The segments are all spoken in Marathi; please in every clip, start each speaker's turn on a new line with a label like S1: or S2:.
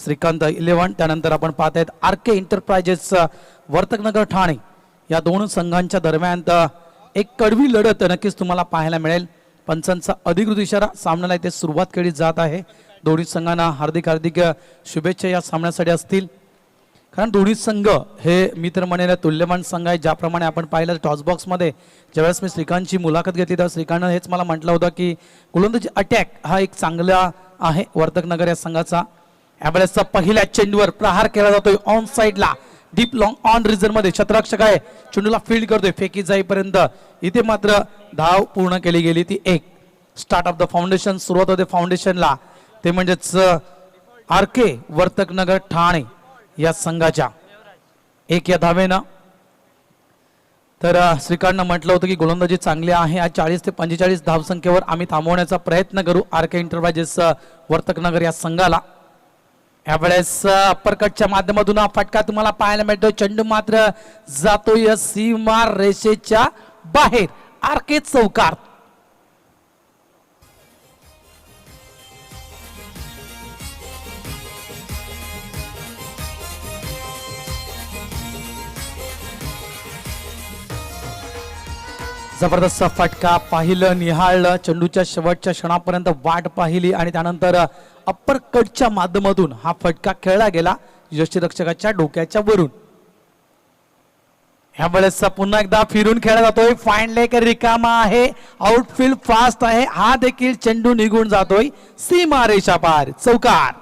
S1: श्रीकांत 11, त्यानंतर आपण पाहत आहेत आरके एंटरप्राइजेस वर्तकनगर ठाणे या दोन संघांच्या दरम्यान एक कडवी लढत नक्कीच तुम्हाला पाहायला मिळेल। पंचांचा अधिकृत इशारा, सामन्याला इथे सुरुवात केली जात आहे। दोन्ही संघांना हार्दिक शुभेच्छा या सामन्यासाठी असतील, कारण दोन्ही संघ हे मी तर म्हणेल तुल्यमान संघ आहे। ज्याप्रमाणे आपण पाहिलं टॉस बॉक्स मध्ये ज्यावेळेस मी श्रीकांतची मुलाखत घेतली तेव्हा श्रीकांतनं हेच मला म्हटलं होतं की गोलंदाजी अटॅक हा एक चांगला आहे वर्तकनगर या संघाचा। यावेळेसचा पहिल्या चेंडूवर प्रहार केला जातोय ऑन साइडला, डीप लॉंग ऑन रिझर्व मध्ये क्षेत्ररक्षक आहे, चेंडूला फील्ड करतोय फेकी जाईपर्यंत। इथे मात्र धाव पूर्ण केली गेली ती एक। स्टार्ट ऑफ द फाउंडेशन, सुरुवात होते फाउंडेशनला, ते म्हणजेच आरके वर्तकनगर ठाणे या संघाच्या एक या धावेनं। तर श्रीकांतनं म्हटलं होतं की गोलंदाजी चांगली आहे, आज 40 ते 45 धावसंख्येवर आम्ही थांबवण्याचा प्रयत्न करू आरके एंटरप्राइजेस वर्तकनगर या संघाला। यावेळेस अप्परकटच्या माध्यमातून हा फटका तुम्हाला पाहायला मिळतो, चेंडू मात्र जातोय सीमा रेषेच्या बाहेर, आरके चौकार। जबरदस्त फटका पाहिलं, निहाळलं, चेंडूच्या शेवटच्या क्षणापर्यंत वाट पाहिली आणि त्यानंतर अप्पर कटच्या माध्यमातून हा फटका खेळला गेला यष्टिरक्षकाच्या डोक्याच्या वरून। यावेळेस पुन्हा एकदा फिरून खेळला जातोय, फाईन लेग रिकामा आहे, आउटफील्ड फास्ट आहे, हा देखील चेंडू निघून जातोय सीमा रेषा पार, चौकार।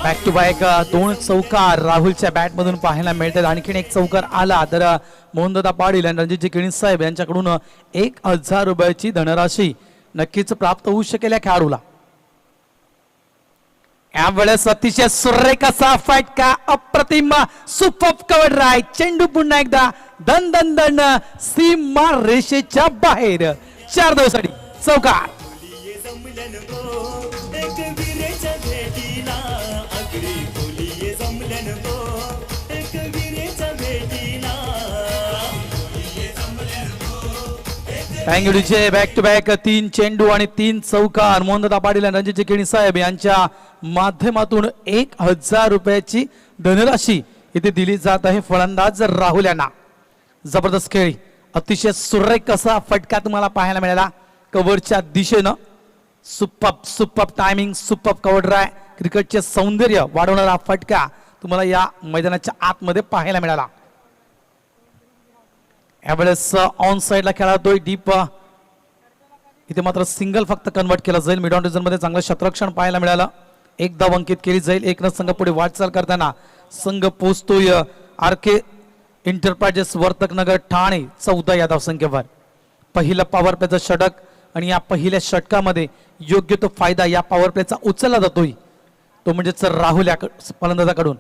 S1: बॅक टू बॅक दोन चौकार राहुलच्या बॅट मधून पाहायला मिळतात। आणखीन एक चौकार आला तर मोहनदादा पाटील आणि रणजितजी किणी साहेब यांच्याकडून 1000 रुपयाची धनराशी नक्कीच प्राप्त होऊ शकेल या खेळाडूला। यावेळेस अतिशय सुरेख असा फटका, अप्रतिम सुपर कव्हर राय, चेंडू पुन्हा एकदा दन दन दन सीमा रेषेच्या बाहेर, 4 धावांसाठी चौकार। बँगलोरचे बॅक टू बॅक 3 चेंडू आणि 3 चौकार मोहनदादा पाटील आणि रणजितजी किणी साहेब यांच्या माध्यमातून 1000 रुपयाची धनराशी इथे दिली जात आहे फलंदाज राहुल यांना। जबरदस्त खेळी, अतिशय सुरेख असा फटका तुम्हाला पाहायला मिळाला कव्हरच्या दिशेनं। Super timing, super cover dry, क्रिकेटचे सौंदर्य वाढवणारा फटका तुम्हाला या मैदानाच्या आतमध्ये पाहायला मिळाला। यावेळेस ऑन साइडला खेळतोय डीप, इथे मात्र सिंगल फक्त कन्वर्ट केला जाईल। मिड ऑन रिझन मध्ये चांगलं क्षेत्ररक्षण पाहायला मिळालं, एक धाव अंकित केली जाईल। एकच संघ पुढे वाटचाल करताना संघ पोहोचतोय आरके एंटरप्राइजेस वर्तकनगर ठाणे 14 या धावसंख्येवर। पहिलं पॉवर प्लेचं षटक आणि या पहिल्या षटकामध्ये योग्य तो फायदा या पॉवर प्लेचा उचलला जातोय, तो म्हणजेच राहुल फलंदाजाकडून।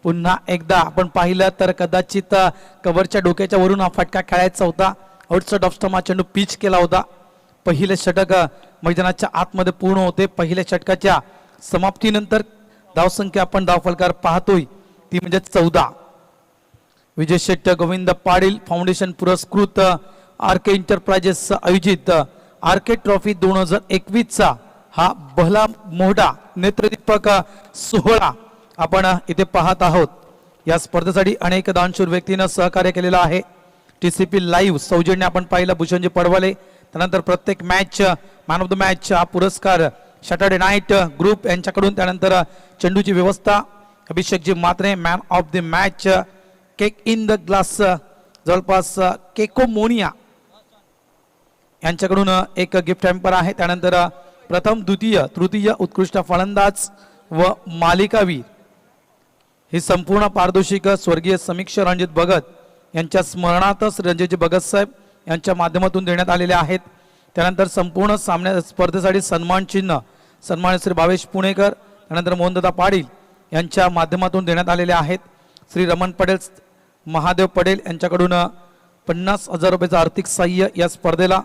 S1: पुन्हा एकदा आपण पाहिलं तर कदाचित कव्हरच्या डोक्याच्या वरून हा फटका खेळायचा होता, आउटसाइड ऑफ स्टंप हा चेंडू पिच केला होता। पहिले षटक मैदानाच्या आतमध्ये पूर्ण होते। पहिल्या षटकाच्या समाप्तीनंतर धावसंख्या आपण धावफलकार पाहतोय ती म्हणजे 14। विजय शेट्टी गोविंद पाटील फाउंडेशन पुरस्कृत आरके एंटरप्राइजेस आयोजित आरके ट्रॉफी 2021 चा हा भला मोठा नेत्रदीपक सोहळा आपण इथे पाहत आहोत। या स्पर्धेसाठी अनेक दानशूर व्यक्तींना सहकार्य केलेलं आहे। टीसीपी लाईव्ह सौजन्य आपण पाहिलं भूषणजी पडवले, त्यानंतर प्रत्येक match man of the match हा पुरस्कार सॅटर्डे नाईट ग्रुप यांच्याकडून, त्यानंतर चेंडूची व्यवस्था Abhishekji Matre, man of the match cake in the glass जवळपास केकोमोनिया यांच्याकडून एक गिफ्ट हॅम्पर आहे। त्यानंतर प्रथम द्वितीय तृतीय उत्कृष्ट फलंदाज व मालिकावीर ही संपूर्ण पारितोषिक स्वर्गीय समीक्षक रणजित भगत यांच्या स्मरणार्थ रणजितजी भगत साहेब यांच्या माध्यमातून देण्यात आलेले आहेत। त्यानंतर संपूर्ण सामन्या स्पर्धेसाठी सन्मान चिन्ह सन्मान्य श्री भावेश पुणेकर, त्यानंतर मोहनदादा पाटील यांच्या माध्यमातून देण्यात आलेले आहेत। श्री रमण पटेल, महादेव पटेल यांच्याकडून 50,000 रुपयाचं आर्थिक सहाय्य या स्पर्धेला।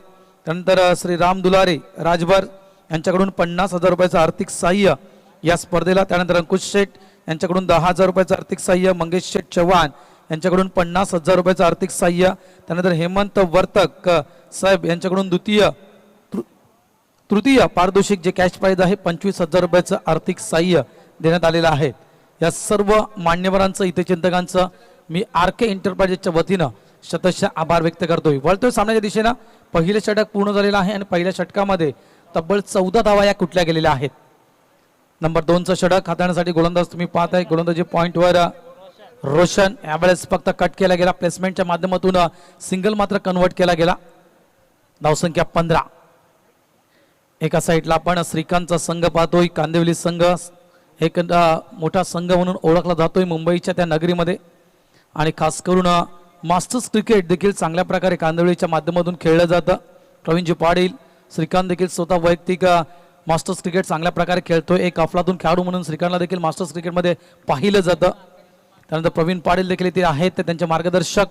S1: त्यानंतर श्री राम दुलारे राजभर यांच्याकडून 50,000 रुपयाचं आर्थिक सहाय्य या स्पर्धेला। त्यानंतर अंकुश शेठ यांच्याकडून 10,000 रुपयाचं आर्थिक सहाय्य, मंगेश शेठ चव्हाण यांच्याकडून 50,000 रुपयाचं आर्थिक सहाय्य, त्यानंतर हेमंत वर्तक साहेब यांच्याकडून तृतीय पारितोषिक जे कॅश प्राइज आहे 25,000 रुपयाचं आर्थिक सहाय्य देण्यात आलेलं आहे. या सर्व मान्यवरांचं हितचिंतकांचं मी आर.के. एंटरप्राइजेसच्या वतीनं शतशः आभार व्यक्त करतोय. वळतोय सामन्याच्या दिशेनं. पहिले षटक पूर्ण झालेलं आहे आणि पहिल्या षटकामध्ये तब्बल 14 धावा या कुठल्या गेलेल्या आहेत. नंबर 2चं षटक हाताळण्यासाठी गोलंदाज तुम्ही पाहताय. गोलंदाजी पॉइंटवर रोशन. यावेळेस फक्त कट केला गेला, प्लेसमेंटच्या माध्यमातून सिंगल मात्र कन्वर्ट केला गेला. धावसंख्या 15. एका साईडला आपण श्रीकांतचा संघ पाहतोय. कांदिवली संघ एक मोठा संघ म्हणून ओळखला जातोय मुंबईच्या त्या नगरीमध्ये आणि खास करून मास्टर्स क्रिकेट देखील चांगल्या प्रकारे कांदिवलीच्या माध्यमातून खेळलं जातं. प्रवीणजी पाटील, श्रीकांत देखील स्वतः वैयक्तिक मास्टर्स क्रिकेट चांगल्या प्रकारे खेळतोय. एक अफलातून खेळाडू म्हणून श्रीकांतला देखील मास्टर्स क्रिकेटमध्ये पाहिलं जातं. त्यानंतर प्रवीण पाटील देखील इथे आहेत, त्यांचे मार्गदर्शक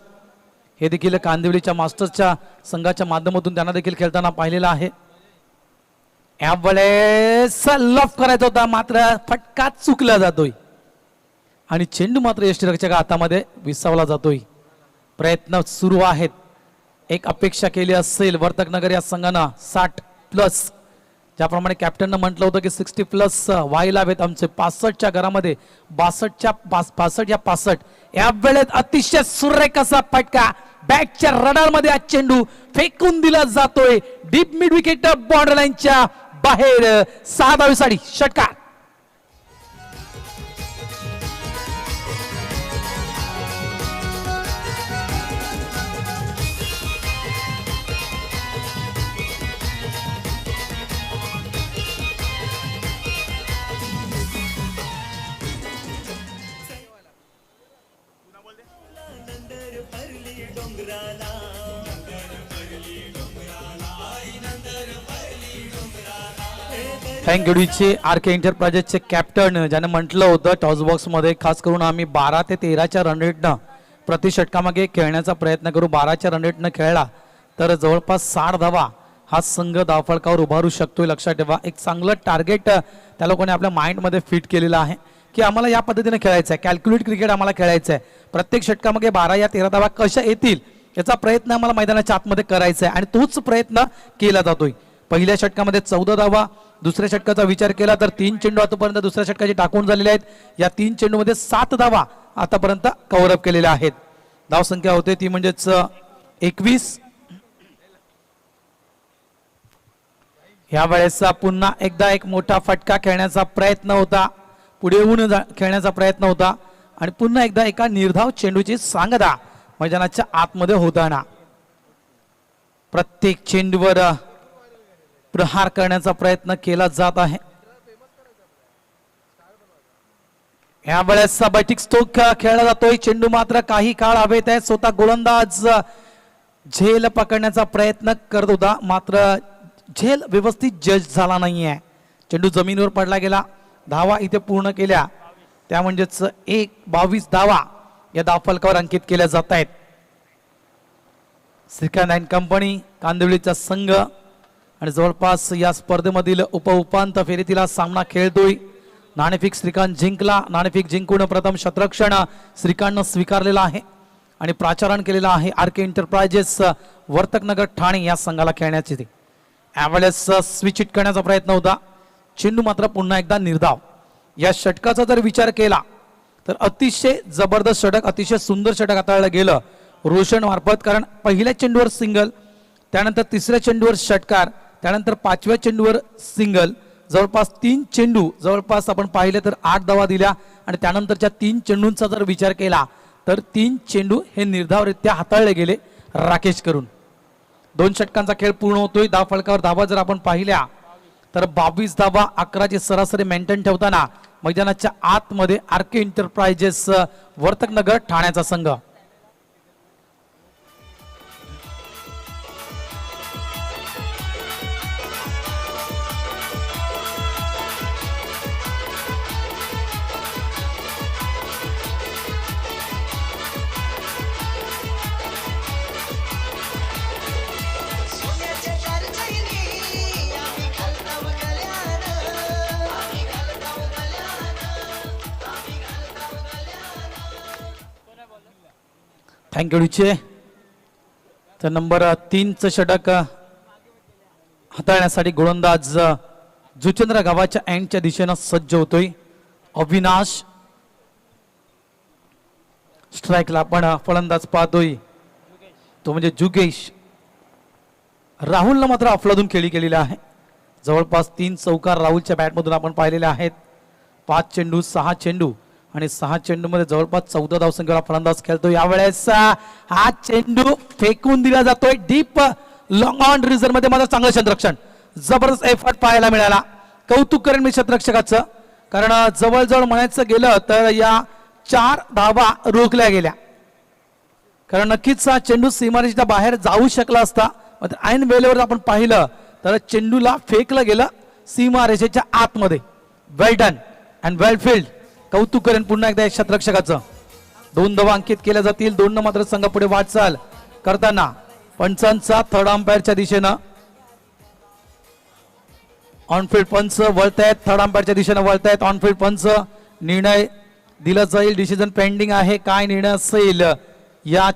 S1: हे देखील कांदिवलीच्या मास्टर्सच्या संघाच्या माध्यमातून त्यांना देखील खेळताना पाहिलेलं आहे. यावेळेस लफ करायचा होता मात्र फटका चुकला जातोय आणि चेंडू मात्र यष्टीरक्षका हातामध्ये विसावला जातोय. प्रयत्न सुरू आहेत. एक अपेक्षा केली असेल वर्तकनगर या संघानं 60+, ज्याप्रमाणे कॅप्टननं म्हटलं होतं की 60+ व्हायला हवेत आमचे. 65च्या घरामध्ये 62 या वेळेत अतिशय सुरेख असा फटका बॅटच्या रडारमध्ये आज चेंडू फेकून दिला जातोय डीप मिड विकेट बॉर्डर लाईनच्या बाहेर. 6 धावेसाठी षटकार. थँक्यूचे आर.के. एंटरप्राइजेसचे कॅप्टन ज्याने म्हटलं होतं टॉस बॉक्स मध्ये खास करून आम्ही 12 ते 13च्या रन रेटनं प्रति षटकामागे खेळण्याचा प्रयत्न करू. 12च्या रन रेटनं खेळला तर जवळपास 60 धावा हा संघ धावफलकावर उभारू शकतोय. लक्षात ठेवा, एक चांगलं टार्गेट त्या लोकांनी आपल्या माइंडमध्ये फिट केलेलं आहे की आम्हाला या पद्धतीने खेळायचं आहे. कॅल्क्युलेट क्रिकेट आम्हाला खेळायचं आहे. प्रत्येक षटकामागे 12 या 13 धावा कशा येतील याचा प्रयत्न आम्हाला मैदानाच्या आतमध्ये करायचा आहे आणि तोच प्रयत्न केला जातोय. पहिल्या षटकामध्ये 14 धावा, दुसऱ्या षटकाचा विचार केला तर 3 चेंडू आतापर्यंत दुसऱ्या षटकाचे टाकून झालेले आहेत. या 3 चेंडूमध्ये 7 धावा आतापर्यंत कव्हर अप केलेल्या आहेत. धावसंख्या होते ती म्हणजेच 21. यावेळेस पुन्हा एकदा एक मोठा फटका खेळण्याचा प्रयत्न होता, पुढे येऊन खेळण्याचा प्रयत्न होता आणि पुन्हा एकदा एका निर्धाव चेंडूची सांगता मैदानाच्या आतमध्ये होताना प्रत्येक चेंडूवर प्रहार करण्याचा प्रयत्न केला जात आहे. यावेळेस बैठक स्ट्रोक खेळला जातोय. चेंडू मात्र काही काळ हवेत आहे. स्वतः गोलंदाज झेल पकडण्याचा प्रयत्न करत होता मात्र झेल व्यवस्थित जज झाला नाहीये. चेंडू जमिनीवर पडला गेला. धावा इथे पूर्ण केल्या त्या म्हणजेच 22 धावा या धावफलकावर अंकित केल्या जात आहेत. श्रीकांत अँड कंपनी कांदिवलीचा संघ आणि जवळपास या स्पर्धेमधील उपांत्य फेरीतील सामना खेळतोय. नाणेफेक श्रीकांत जिंकला. नाणेफेक जिंकून प्रथम शतरक्षण श्रीकांतनं स्वीकारलेला आहे आणि प्राचारण केलेला आहे आर.के. एंटरप्राइजेस वर्तकनगर ठाणे या संघाला खेळण्याची. यावेळेस स्विच हिट करण्याचा प्रयत्न होता. चेंडू मात्र पुन्हा एकदा निर्धाव. या षटकाचा जर विचार केला तर अतिशय जबरदस्त षटक, अतिशय सुंदर षटक हाताळलं गेलं रोशन मार्फत. कारण पहिल्या चेंडूवर सिंगल, त्यानंतर तिसऱ्या चेंडूवर षटकार, त्यानंतर 5व्या चेंडूवर सिंगल. जवळपास 3 चेंडू जवळपास आपण पाहिले तर 8 धावा दिल्या आणि त्यानंतरच्या 3 चेंडूंचा जर विचार केला तर 3 चेंडू हे निर्धावरित्या हाताळले गेले राकेश करून. 2 षटकांचा खेळ पूर्ण होतोय. धावफलकावर धावा जर आपण पाहिल्या तर 22 धावा 11ची सरासरी मेंटेन ठेवताना मैदानाच्या आतमध्ये आर.के. एंटरप्राइजेस वर्तकनगर ठाण्याचा संघ. थँक्यू डीचे. तर नंबर 3चं षटक हाताळण्यासाठी गोलंदाज जुचंद्र गावाच्या एंडच्या दिशेनं सज्ज होतोय. अविनाश स्ट्राईकला आपण फलंदाज पाहतोय तो म्हणजे जुगेश. राहुलनं मात्र अफलातून खेळी केलेली आहे. जवळपास 3 चौकार राहुलच्या बॅटमधून आपण पाहिलेले आहेत. 5 चेंडू 6 चेंडू आणि 6 चेंडूमध्ये जवळपास 14 धावसंख्येला फलंदाज खेळतो. यावेळेस हा चेंडू फेकून दिला जातोय डीप लॉंग ऑन रिझर्व मध्ये. मात्र चांगलं क्षेत्ररक्षण, जबरदस्त एफर्ट पाहायला मिळाला. कौतुक करेन मी क्षेत्ररक्षकाचं, कारण जवळजवळ म्हणायचं गेलं तर या 4 धावा रोखल्या गेल्या. कारण नक्कीच हा चेंडू सीमारेषेच्या बाहेर जाऊ शकला असता. ऐन वेळेवर आपण पाहिलं तर चेंडूला फेकलं गेलं सीमारेषेच्या आतमध्ये. वेल डन अँड वेल फील्ड. कौतुक करेन पुन्हा एकदा क्षेत्ररक्षकाचं. 2 धावा अंकित केल्या जातील. 2 मात्र संघ पुढे वाटचाल करताना पंचांचा थर्ड अंपायरच्या दिशेनं ऑनफील्ड पंच वळतायत. थर्ड अंपायरच्या दिशेनं वळतायत. ऑनफील्ड पंच निर्णय दिला जाईल. डिसिजन पेंडिंग आहे. काय निर्णय असेल या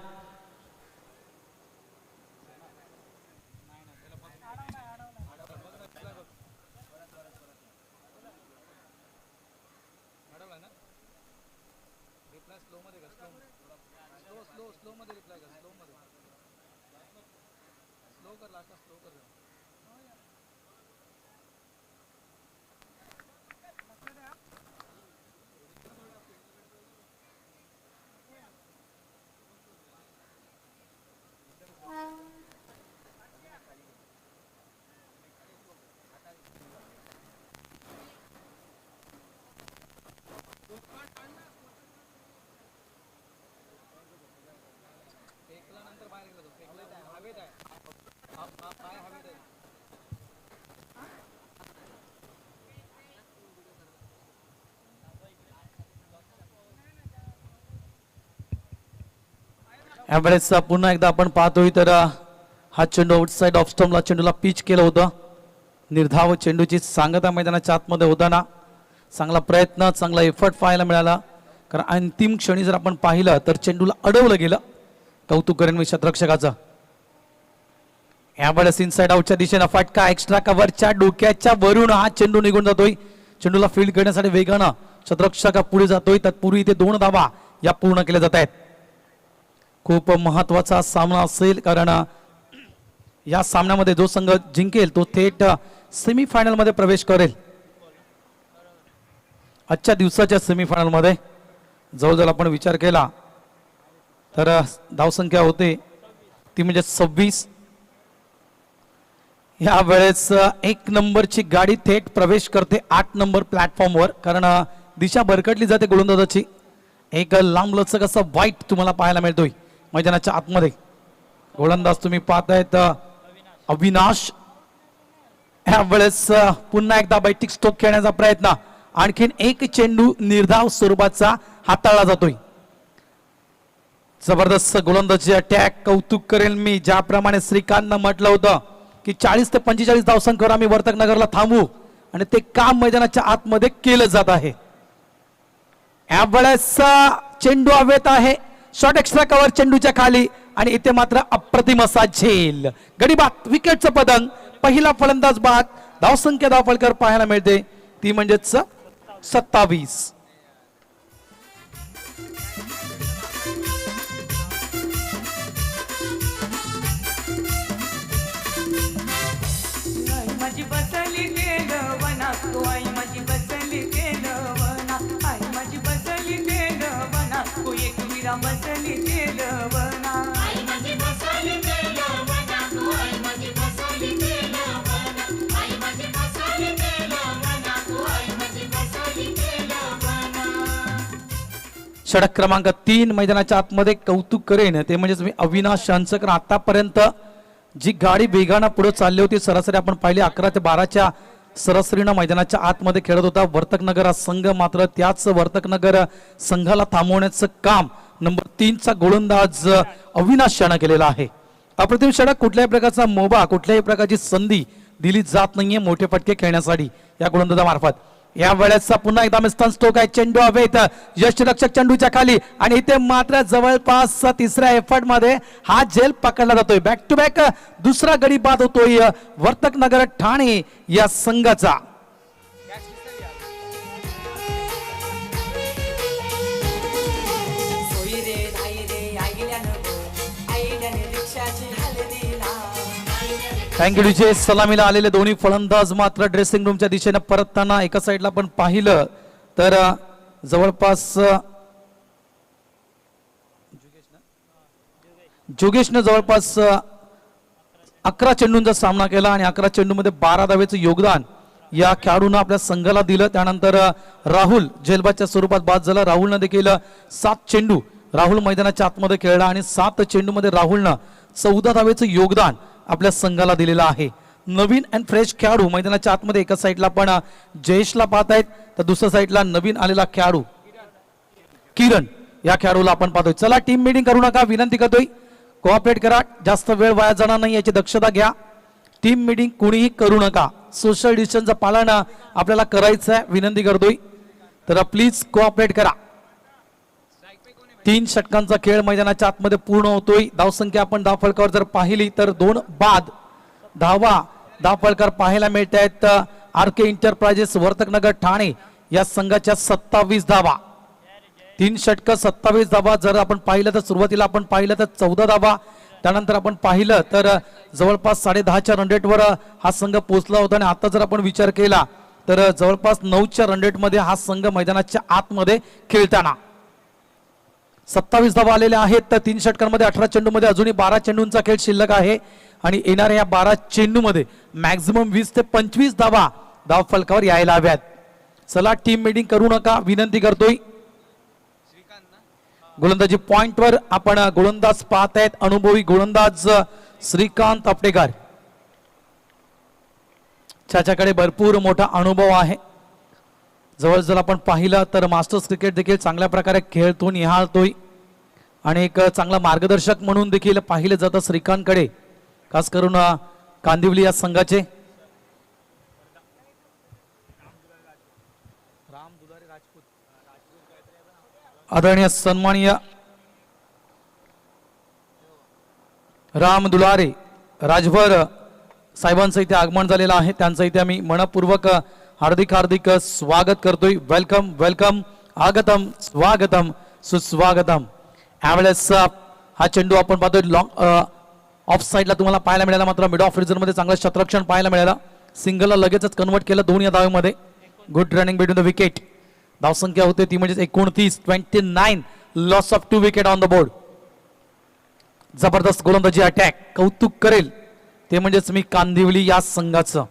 S1: यावेळेस पुन्हा एकदा आपण पाहतोय तर हा चेंडू आउटसाइड ऑफ स्टंपला चेंडूला पिच केलं होतं. निर्धाव चेंडूची सांगता मैदानाच्या आतमध्ये होताना चांगला प्रयत्न, चांगला एफर्ट पाहायला मिळाला. कारण अंतिम क्षणी जर आपण पाहिलं तर चेंडूला अडवलं गेलं. कौतुक करेन मी क्षेत्ररक्षकाचं. यावेळेस इनसाइड आउटच्या दिशेनं फटका, एक्स्ट्रा कव्हरच्या डोक्याच्या वरून हा चेंडू निघून जातोय. चेंडूला फील्ड करण्यासाठी वेगानं क्षेत्ररक्षक पुढे जातोय. तत्पूर्वी इथे 2 धावा या पूर्ण केल्या जात आहेत. खूप महत्वाचा सामना असेल, कारण या सामन्यामध्ये जो संघ जिंकेल तो थेट सेमीफायनल मध्ये प्रवेश करेल. आजच्या दिवसाच्या सेमीफायनल मध्ये जवळजवळ आपण विचार केला तर धावसंख्या होते ती म्हणजे 26. या वेळेस 1 नंबरची गाडी थेट प्रवेश करते 8 नंबर प्लॅटफॉर्मवर, कारण दिशा भरकटली जाते गोलंदाजाची. एक लांब लचक असा वाईट तुम्हाला पाहायला मिळतोय मैदानाच्या आतमध्ये. गोलंदाज तुम्ही पाहतायत अविनाश. यावेळेस पुन्हा एकदा बैठक स्ट्रोक खेळण्याचा प्रयत्न. आणखीन एक चेंडू निर्धाव स्वरूपाचा हाताळला जातोय. जबरदस्त गोलंदाजी अटॅक. कौतुक करेल मी, ज्याप्रमाणे श्रीकांतनं म्हटलं होतं की 40 ते 45 धावसंख्येवर आम्ही वर्तक नगरला थांबू, आणि ते काम मैदानाच्या आतमध्ये केलं जात आहे. यावेळेस चेंडू हवेत आहे. शॉर्ट एक्स्ट्रा कव्हर चेंडूच्या खाली, आणि इथे मात्र अप्रतिम असा झेल. गडी बाद, विकेटचं पतंग. पहिला फलंदाज बाद. धावसंख्या धावफलकर पाहायला मिळते ती म्हणजेच 27.
S2: माझी बसली गेलं वना, तू आई माझी बसली गेलं वना, आई माझी बसली गेलं वना, तू एकविरा बसली गेलं वना, आई माझी बसली गेलं वना, तू आई माझी बसली गेलं वना, आई माझी बसली गेलं वना, तू आई माझी बसली गेलं वना.
S1: षटक क्रमांक 3 मैदानाच्या आतमध्ये कौतुक करेन ते म्हणजेच मी अविनाश यांचं. आतापर्यंत जी गाडी वेगानं पुढे चालली होती, सरासरी आपण पाहिली 11 ते 12च्या सरासरीनं मैदानाच्या आतमध्ये खेळत होता वर्तक नगर हा संघ. मात्र त्याच वर्तक नगर संघाला थांबवण्याचं काम नंबर 3चा गोलंदाज अविनाश यानं केलेला आहे. अप्रतिम षटक. कुठल्याही प्रकारचा मोबा, कुठल्याही प्रकारची संधी दिली जात नाहीये मोठे फटके खेळण्यासाठी या गोलंदाजामार्फत. या वेळेचा पुन्हा एकदा मिस्टर स्टोक आहे, चेंडू हवेत, यष्टीरक्षक चेंडूच्या खाली आणि इथे मात्र जवळपास तिसऱ्या एफर्ट मध्ये हा झेल पकडला जातोय. बॅक टू बॅक दुसरा गडी बाद होतोय वर्तकनगर ठाणे या संघाचा.
S2: सोयी रे धाई रे आईल्यानं गो, आईल्याने रिक्षाची हलदीला.
S1: थँक्यू विजय. सलामीला आलेले दोन्ही फलंदाज मात्र ड्रेसिंग रूमच्या दिशेने परतताना एका साईडला आपण पाहिलं तर जवळपास जोगेशनं जवळपास 11 चेंडूंचा सामना केला आणि 11 चेंडूमध्ये 12 धावेचं योगदान या खेळाडूंना आपल्या संघाला दिलं. त्यानंतर राहुल जेलबादच्या स्वरूपात बाद झाला. राहुलनं देखील 7 चेंडू राहुल मैदानाच्या आतमध्ये खेळला आणि 7 चेंडूमध्ये राहुलनं 14 धावेचं योगदान आपल्या संघाला दिलेलं आहे. नवीन अँड फ्रेश खेळाडू मैदानाच्या आतमध्ये एका साईडला आपण जयेशला पाहत आहेत तर दुसऱ्या साईडला नवीन आलेला खेळाडू किरण या खेळाडूला आपण पाहतोय. चला टीम मीटिंग करू नका, विनंती करतोय, कोऑपरेट करा, जास्त वेळ वाया जाणार नाही याची दक्षता घ्या. टीम मीटिंग कुणीही करू नका, सोशल डिस्टन्सचं पालन आपल्याला करायचं आहे, विनंती करतोय, तर प्लीज कोऑपरेट करा. 3 षटकांचा खेळ मैदानाच्या आतमध्ये पूर्ण होतोय. धावसंख्या आपण धावफलकावर जर पाहिली तर 2 बाद धावा धावफलकार पाहायला मिळत आहेत. आर.के. एंटरप्राइजेस वर्तकनगर ठाणे या संघाच्या 27 धावा, 3 षटक 27 धावा. जर आपण पाहिलं तर सुरुवातीला आपण पाहिलं तर 14 धावा, त्यानंतर आपण पाहिलं तर जवळपास 10.5च्या रन रेटवर हा संघ पोहोचला होता आणि आता जर आपण विचार केला तर जवळपास 9च्या रन रेटमध्ये हा संघ मैदानाच्या आतमध्ये खेळताना 27 धावा आलेल्या आहेत. तर 3 षटकांमध्ये 18 चेंडूमध्ये अजूनही 12 चेंडूंचा खेळ शिल्लक आहे आणि येणाऱ्या या 12 चेंडूमध्ये मॅक्झिमम 20 ते 25 धावा धाव फलकावर यायला हव्यात. चला टीम मीटिंग करू नका, विनंती करतोय. गोलंदाजी पॉइंटवर आपण गोलंदाज पाहत आहेत, अनुभवी गोलंदाज श्रीकांत आपटेकर. त्याच्याकडे भरपूर मोठा अनुभव आहे. जवळ जर आपण पाहिलं तर मास्टर्स क्रिकेट देखील चांगल्या प्रकारे खेळतो, निहाळतोय आणि एक चांगला मार्गदर्शक म्हणून देखील पाहिलं जातं श्रीकांतकडे, खास करून कांदिवली या संघाचे. आदरणीय सन्माननीय राम दुलारे राजभर साहेबांचं इथे आगमन झालेलं आहे, त्यांचं इथे आम्ही मनपूर्वक हार्दिक हार्दिक स्वागत करतोय. वेलकम वेलकम, आगतम स्वागतम सुस्वागतम. यावेळेस हा चेंडू आपण पाहतोय लॉंग ऑफ साईडला तुम्हाला पाहायला मिळाला, मात्र मिड ऑफ रिझन मध्ये चांगलं क्षेत्ररक्षण पाहायला मिळालं. सिंगलला लगेचच कन्वर्ट केलं 2 या धावेमध्ये. Good running between the wicket. धावसंख्या होते ती म्हणजे 29, loss of 2 wicket on the board. जबरदस्त गोलंदाजी अटॅक, कौतुक करेल ते म्हणजेच मी कांदिवली या संघाचं.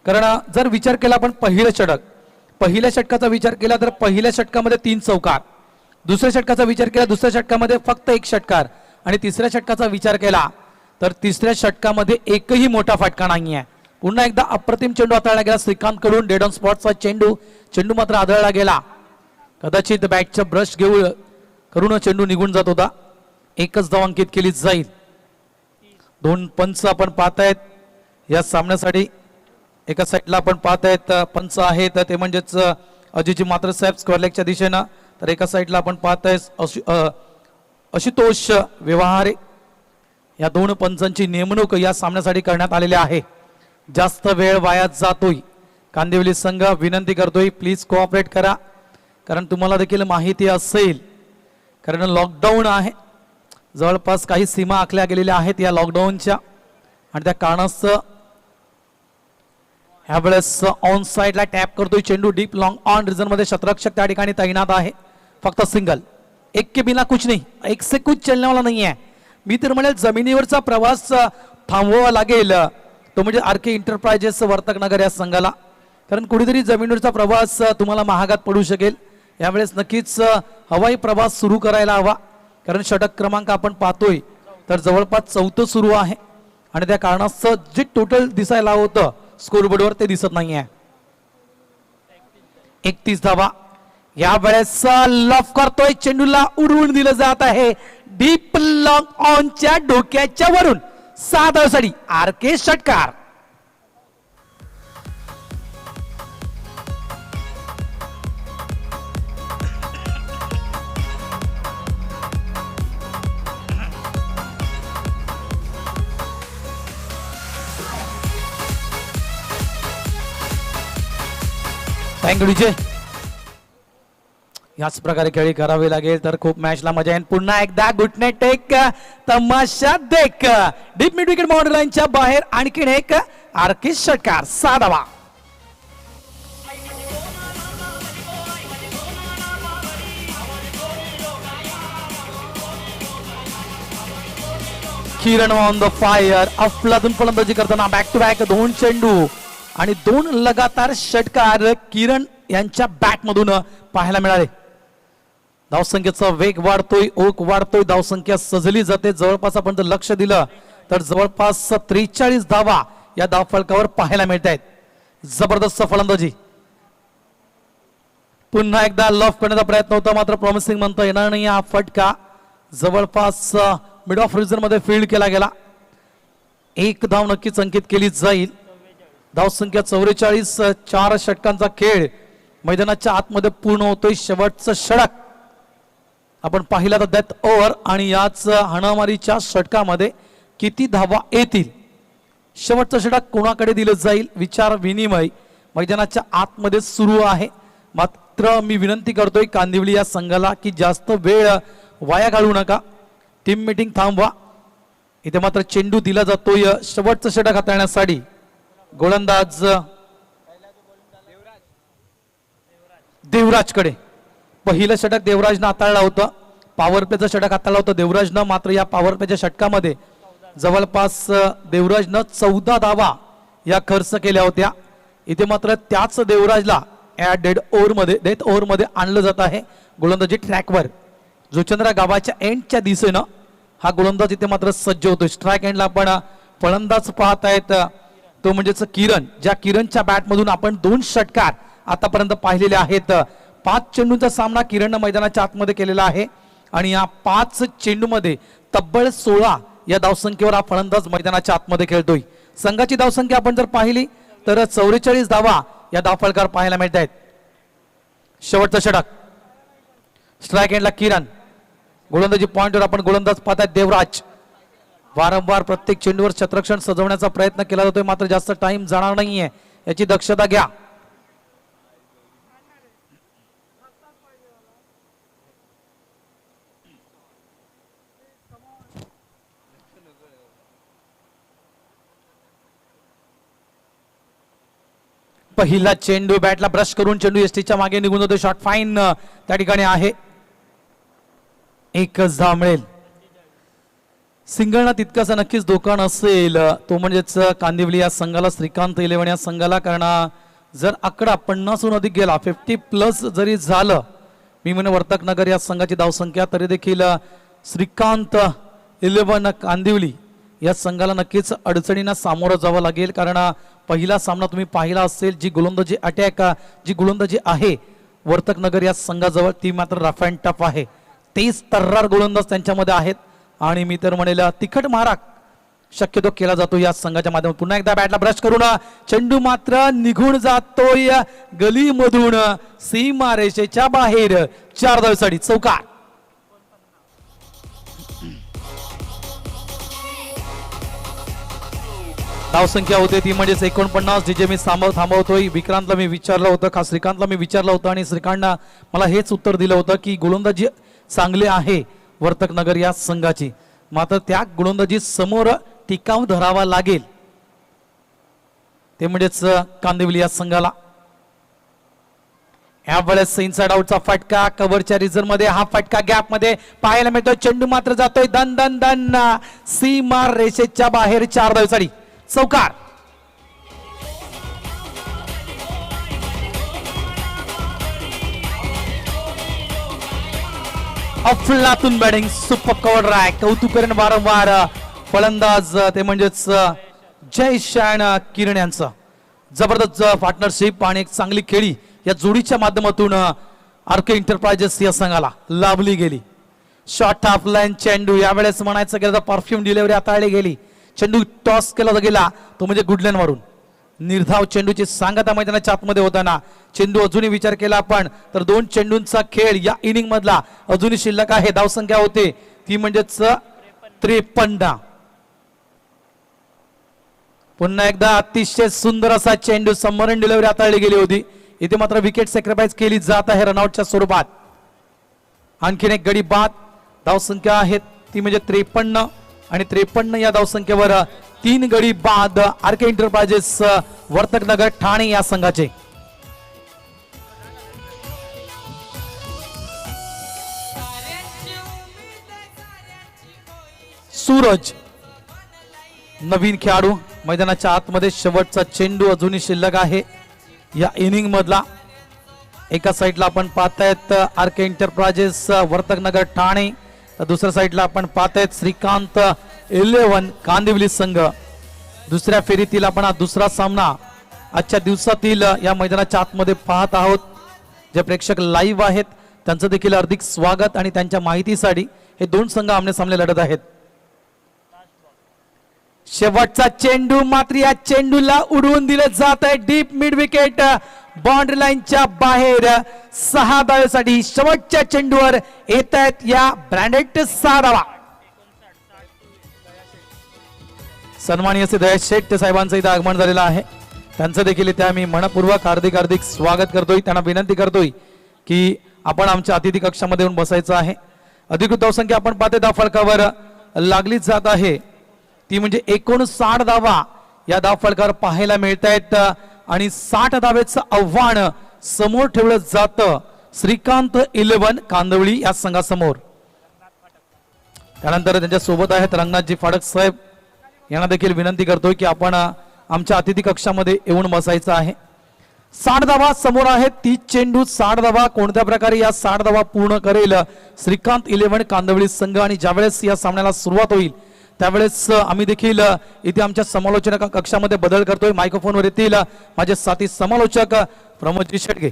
S1: कारण जर विचार केला आपण पहिल्या षटकाचा विचार केला तर पहिल्या षटकामध्ये 3 चौकार, दुसऱ्या षटकाचा विचार केला दुसऱ्या षटकामध्ये फक्त 1 षटकार आणि तिसऱ्या षटकाचा विचार केला तर तिसऱ्या षटकामध्ये एकही मोठा फटका नाहीये. पुन्हा एकदा अप्रतिम चेंडू हाताळला गेला श्रीकांत कडून. डेड ऑन स्पॉटचा चेंडू मात्र आदळला गेला. कदाचित बॅटचा ब्रश करून चेंडू निघून जात होता. 1च धाव अंकित केली जाईल. 2 पंच आपण पाहतायत या सामन्यासाठी. एका साईडला आपण पाहतायत पंच आहेत ते म्हणजेच अजिजी मात्र साहेब स्क्वेअरलेगच्या दिशेनं, तर एका साईडला आपण पाहताय आशुतोष व्यवहारे. या 2 पंचांची नेमणूक या सामन्यासाठी करण्यात आलेली आहे. जास्त वेळ वाया जातोय कांदिवली संघ, विनंती करतोय प्लीज कोऑपरेट करा. कारण तुम्हाला देखील माहिती असेल कारण लॉकडाऊन आहे, जवळपास काही सीमा आखल्या गेलेल्या आहेत या लॉकडाऊनच्या आणि त्या कारणास्तव ह्यावेळेस ऑन साइडला टॅप करतोय चेंडू. डीप लॉंग ऑन रिझन मध्ये क्षेत्ररक्षक त्या ठिकाणी तैनात आहे. फक्त सिंगल, एक के बिना कुछ नहीं, एक से कुछ चलने वाला नहीं है. मी तर म्हणेल जमिनीवरचा प्रवास थांबवावा लागेल तो म्हणजे आर.के. एंटरप्राइजेस वर्तकनगर या संघाला. कारण कुठेतरी जमिनीवरचा प्रवास तुम्हाला महागात पडू शकेल. यावेळेस नक्कीच हवाई प्रवास सुरू करायला हवा. कारण षटक क्रमांक आपण पाहतोय तर जवळपास 4थं सुरू आहे आणि त्या कारणास्तव जे टोटल दिसायला होतं स्कोरबोर्डवर ते दिसत नाहीये. 31 धावा. यावेळेस लॉफ करतोय, चेंडूला उडवून दिलं जात आहे डीप लॉंग ऑनच्या डोक्याच्या वरून. 6 धावांसाठी आर.के. षटकार. Thank you DJ. याच प्रकारे खेळी करावी लागेल तर खूप मॅचला मजा येईल. पुन्हा एकदा गुटने टेक तमाशा देख. डीप मिड विकेट बाउंड्री लाईनच्या बाहेर आणखीन एक आर्किश षटकार 6 धावा. किरण ऑन द फायर. अफलातून फलंदाजी करताना बॅक टू बॅक 2 चेंडू आणि 2 लगातार षटकार किरण यांच्या बॅट मधून पाहायला मिळाले. धावसंख्येचा वेग वाढतोय, ओक वाढतोय, धावसंख्या सजली जाते. जवळपास आपण जर लक्ष दिलं तर जवळपास 43 धावा या धावफलकावर पाहायला मिळत आहेत. जबरदस्त फलंदाजी. पुन्हा एकदा लॉफ करण्याचा प्रयत्न होता मात्र प्रॉमिसिंग म्हणता येणार नाही. हा फटका जवळपास मिड ऑफ रिजन मध्ये फील्ड केला गेला. 1 धाव नक्कीच अंकित केली जाईल. धावसंख्या 44. 4 षटकांचा खेळ मैदानाच्या आतमध्ये पूर्ण होतोय. शेवटचं षटक आपण पाहिला तर डेथ ओव्हर आणि याच हाणामारीच्या षटकामध्ये किती धावा येतील, शेवटचं षटक कोणाकडे दिलं जाईल, विचार विनिमय मैदानाच्या आतमध्ये सुरू आहे. मात्र मी विनंती करतोय कांदिवली या संघाला की जास्त वेळ वाया घालवू नका. टीम मीटिंग थांबवा. इथे मात्र चेंडू दिला जातोय शेवटचं षटक हाताळण्यासाठी. गोलंदाज देवराजकडे. पहिलं षटक देवराजनं हाताळलं होतं. पॉवर प्लेचं षटक हाताळलं होतं देवराजनं. मात्र या पॉवर प्लेच्या षटकामध्ये जवळपास देवराजनं 14 धावा या खर्च केल्या होत्या. इथे मात्र त्याच देवराजला या डेथ ओव्हरमध्ये आणलं जात आहे. गोलंदाजी ट्रॅकवर जुचंद्रा गावाच्या एंडच्या दिशेनं हा गोलंदाज इथे मात्र सज्ज होतोय. स्ट्राईक एंडला आपण फलंदाज पाहत आहेत तो म्हणजेच किरण. ज्या किरणच्या बॅटमधून आपण 2 षटकार आतापर्यंत पाहिलेले आहेत. 5 चेंडूंचा सामना किरणनं मैदानाच्या आतमध्ये केलेला आहे आणि या 5 चेंडूमध्ये तब्बल 16 या धावसंख्येवर हा फलंदाज मैदानाच्या आतमध्ये खेळतोय. संघाची धावसंख्या आपण जर पाहिली तर 44 धावा या धावफलकावर पाहायला मिळत आहेत. शेवटचं षटक. स्ट्राईक एंडला किरण. गोलंदाजी पॉइंटवर आपण गोलंदाज पाहतात देवराज. वारंवार प्रत्येक चेंडूवर शतरक्षण सजवण्याचा प्रयत्न केला जातोय मात्र जास्त टाइम जाणार नाहीये याची दक्षता घ्या. पहिला चेंडू बॅटला ब्रश करून चेंडू एसटीच्या मागे निघून जातो. शॉट फाईन त्या ठिकाणी आहे. एकच धाव मिळेल. सिंगलना तितकासा नक्कीच धोका नसेल तो म्हणजेच कांदिवली या संघाला, श्रीकांत 11 या संघाला. कारण जर आकडा 50हून अधिक गेला 50+ जरी झालं मी म्हणे वर्तक नगर या संघाची धावसंख्या तरी देखील श्रीकांत 11 कांदिवली या संघाला नक्कीच अडचणींना सामोरं जावं लागेल. कारण पहिला सामना तुम्ही पाहिला असेल जी गोलंदाजी जी गोलंदाजी आहे वर्तक नगर या संघाजवळ ती मात्र रफ अँड टफ आहे. 23 तर्रार गोलंदाज त्यांच्यामध्ये आहेत आणि मी तर म्हणेल तिखट मारा शक्यतो केला जातो या संघाच्या माध्यमातून. पुन्हा एकदा बॅटला ब्रश करून चेंडू मात्र निघून जातोय गलीमधून सीमा रेषेच्या बाहेर. 4 धावेसाठी चौकार. धावसंख्या होते ती म्हणजे 49. जिजे मी थांबवतोय. विक्रांतला मी विचारलं होतं का श्रीकांतला मी विचारलं होतं आणि श्रीकांतनं मला हेच उत्तर दिलं होतं की गोलंदाजी चांगले आहे वर्तक नगर या संघाची मात्र त्या गोलंदाजी समोर टिकाव धरावा लागेल ते म्हणजेच कांदिवली या संघाला. यावेळेस इनसाइड आउटचा फटका कव्हरच्या रिझन मध्ये. हा फटका गॅप मध्ये पाहायला मिळतोय. चेंडू मात्र जातोय दन दन दन सीमा रेषेच्या बाहेर. 4 धावेसाठी चौकार. अफलातून बॅटिंग सुपर कव्हर ड्राय. कौतुक करेन वारंवार फलंदाज ते म्हणजेच जय शान किरण यांचं. जबरदस्त पार्टनरशिप आणि एक चांगली खेळी या जोडीच्या माध्यमातून आर्के एंटरप्राइजेस या संघाला लाभली गेली. शॉर्ट हाफ लाईन चेंडू. यावेळेस म्हणायचं गेलं तर परफ्यूम डिलिव्हरी हाताळली गेली. चेंडू टॉस केला गेला तो म्हणजे गुडलॅन वरून. निर्धाव चेंडूची सांगता मैदानाच्या आतमध्ये होताना चेंडू अजूनही विचार केला आपण तर 2 चेंडूंचा खेळ या इनिंग मधला अजूनही शिल्लक आहे. धावसंख्या होते ती म्हणजेच 53. पुन्हा एकदा अतिशय सुंदर असा चेंडू सबमरीन डिलिव्हरी हाताळली गेली होती. इथे मात्र विकेट सॅक्रिफाईस केली जात आहे रनआउटच्या स्वरूपात. आणखीन एक गडी बाद. धावसंख्या आहे ती म्हणजे 53 आणि 53 या धावसंख्येवर 3 गडी बाद आरके एंटरप्राइजेस वर्तकनगर ठाणे या संघाचे. सूरज नवीन खेळाडू मैदानाच्या आतमध्ये. शेवटचा चेंडू अजूनही शिल्लक आहे या इनिंग मधला. एका साईडला आपण पाहतायत आरके एंटरप्राइजेस वर्तकनगर ठाणे, तर दुसऱ्या साईडला आपण पाहतायत श्रीकांत 11 कांदिवली संघ. दुसऱ्या फेरीतील आपण हा दुसरा सामना आजच्या दिवसातील या मैदानाच्या आतमध्ये पाहत आहोत. जे प्रेक्षक लाईव्ह आहेत त्यांचं देखील हार्दिक स्वागत आणि त्यांच्या माहितीसाठी हे दोन संघ आमने सामने लढत आहेत. शेवटचा चेंडू मात्र या चेंडूला उडवून दिलं जात आहे डीप मिड विकेट बाउंड्री लाईनच्या बाहेर. 6 धावेसाठी शेवटच्या चेंडूवर येत आहेत या ब्रँडेड 6 धावा. सन्माननीय श्री दयाश शेट्टी साहेबांचं इथं आगमन झालेलं आहे. त्यांचं देखील इथे आम्ही मनपूर्वक हार्दिक स्वागत करतोय. त्यांना विनंती करतोय की आपण आमच्या अतिथी कक्षामध्ये येऊन बसायचं आहे. अधिकृत धावसंख्या आपण पाहते धावफलकावर लागलीच जात आहे ती म्हणजे 59 धावा या धावफलकावर पाहायला मिळत आहेत आणि 60 धावेचं आव्हान समोर ठेवलं जातं श्रीकांत 11 कांदवली या संघासमोर. त्यानंतर त्यांच्या सोबत आहेत रंगनाथजी फाडक साहेब. यांना देखील विनंती करतोय की आपण आमच्या अतिथी कक्षामध्ये येऊन बसायचं आहे. 60 धावा समोर आहेत. 30 चेंडू 60 धावा. कोणत्या प्रकारे या 60 धावा पूर्ण करेल श्रीकांत 11 कांदवली संघ आणि ज्यावेळेस या सामन्याला सुरुवात होईल त्यावेळेस आम्ही देखील इथे आमच्या समालोचना कक्षामध्ये बदल करतोय. मायक्रोफोनवर येतील माझे साथी समालोचक प्रमोदजी शेटगे.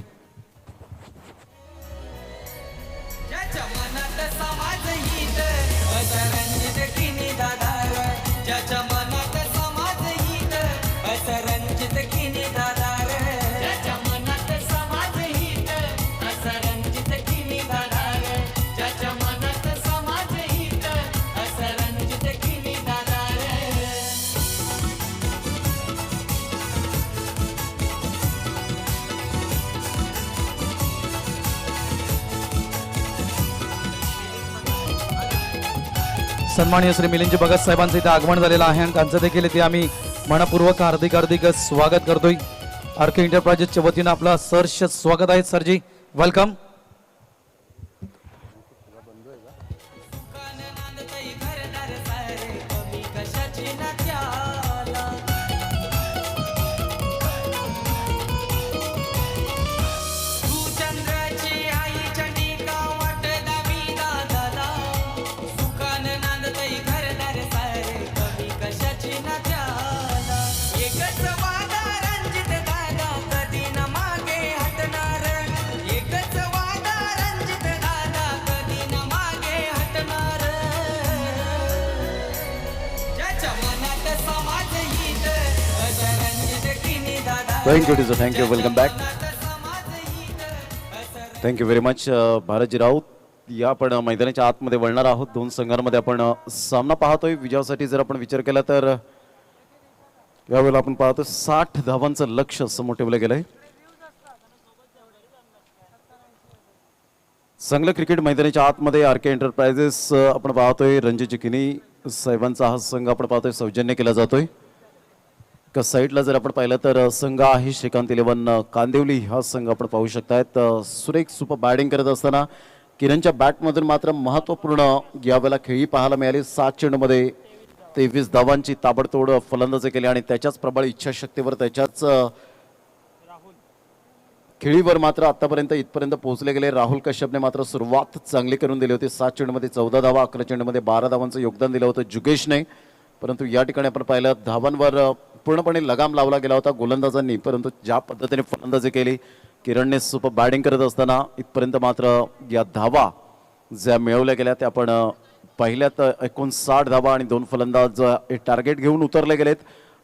S1: सन्माननीय श्री मिलिंदजी भगत साहेबांचं इथे आगमन झालेलं आहे आणि त्यांचं देखील इथे आम्ही मनपूर्वक हार्दिक स्वागत करतोय. आरके एंटरप्राइजेसच्या वतीनं आपलं सहर्ष स्वागत आहे. सरजी welcome.
S3: Thank you, Tizzo. Thank you. Welcome back. Thank you very much, Bharatji Raut. या आपण मैदानाच्या आतमध्ये वळणार आहोत. दोन संघांमध्ये आपण सामना पाहतोय. विजयासाठी जर आपण विचार केला तर यावेळेला आपण पाहतो 60 धावांचं लक्ष्य समोर ठेवलं गेलंय. चांगलं क्रिकेट मैदानाच्या आतमध्ये आरके एंटरप्राइजेस आपण पाहतोय. रणजित किनी साहेबांचा हा संघ आपण पाहतोय सौजन्य केला जातोय. का साईडला जर आपण पाहिलं तर संघ आहे श्रीकांत 11 कांदिवली हा संघ आपण पाहू शकतायत. सुरेख सुपर बॅटिंग करत असताना किरणच्या बॅटमधून मात्र महत्त्वपूर्ण यावेळेला खेळी पाहायला मिळाली. 7 चेंडूमध्ये 23 धावांची ताबडतोड फलंदाजी केली आणि त्याच्याच प्रबळ इच्छाशक्तीवर त्याच्याच खेळीवर मात्र आतापर्यंत इथपर्यंत पोहोचले गेले. राहुल कश्यपने मात्र सुरुवात चांगली करून दिली होती. 7 चेंडूमध्ये 14 धावा, 11 चेंडूमध्ये 12 धावांचं योगदान दिलं होतं जुगेशने. परंतु या ठिकाणी आपण पाहिलं धावांवर पूर्णपणे लगाम लावला गेला होता गोलंदाजांनी. परंतु ज्या पद्धतीने फलंदाजी केली किरणने सुपर बॅटिंग करत असताना इथपर्यंत मात्र या धावा ज्या मिळवल्या गेल्या त्या आपण पहिल्यात 59 धावा आणि 2 फलंदाज टार्गेट घेऊन उतरले गेलेत.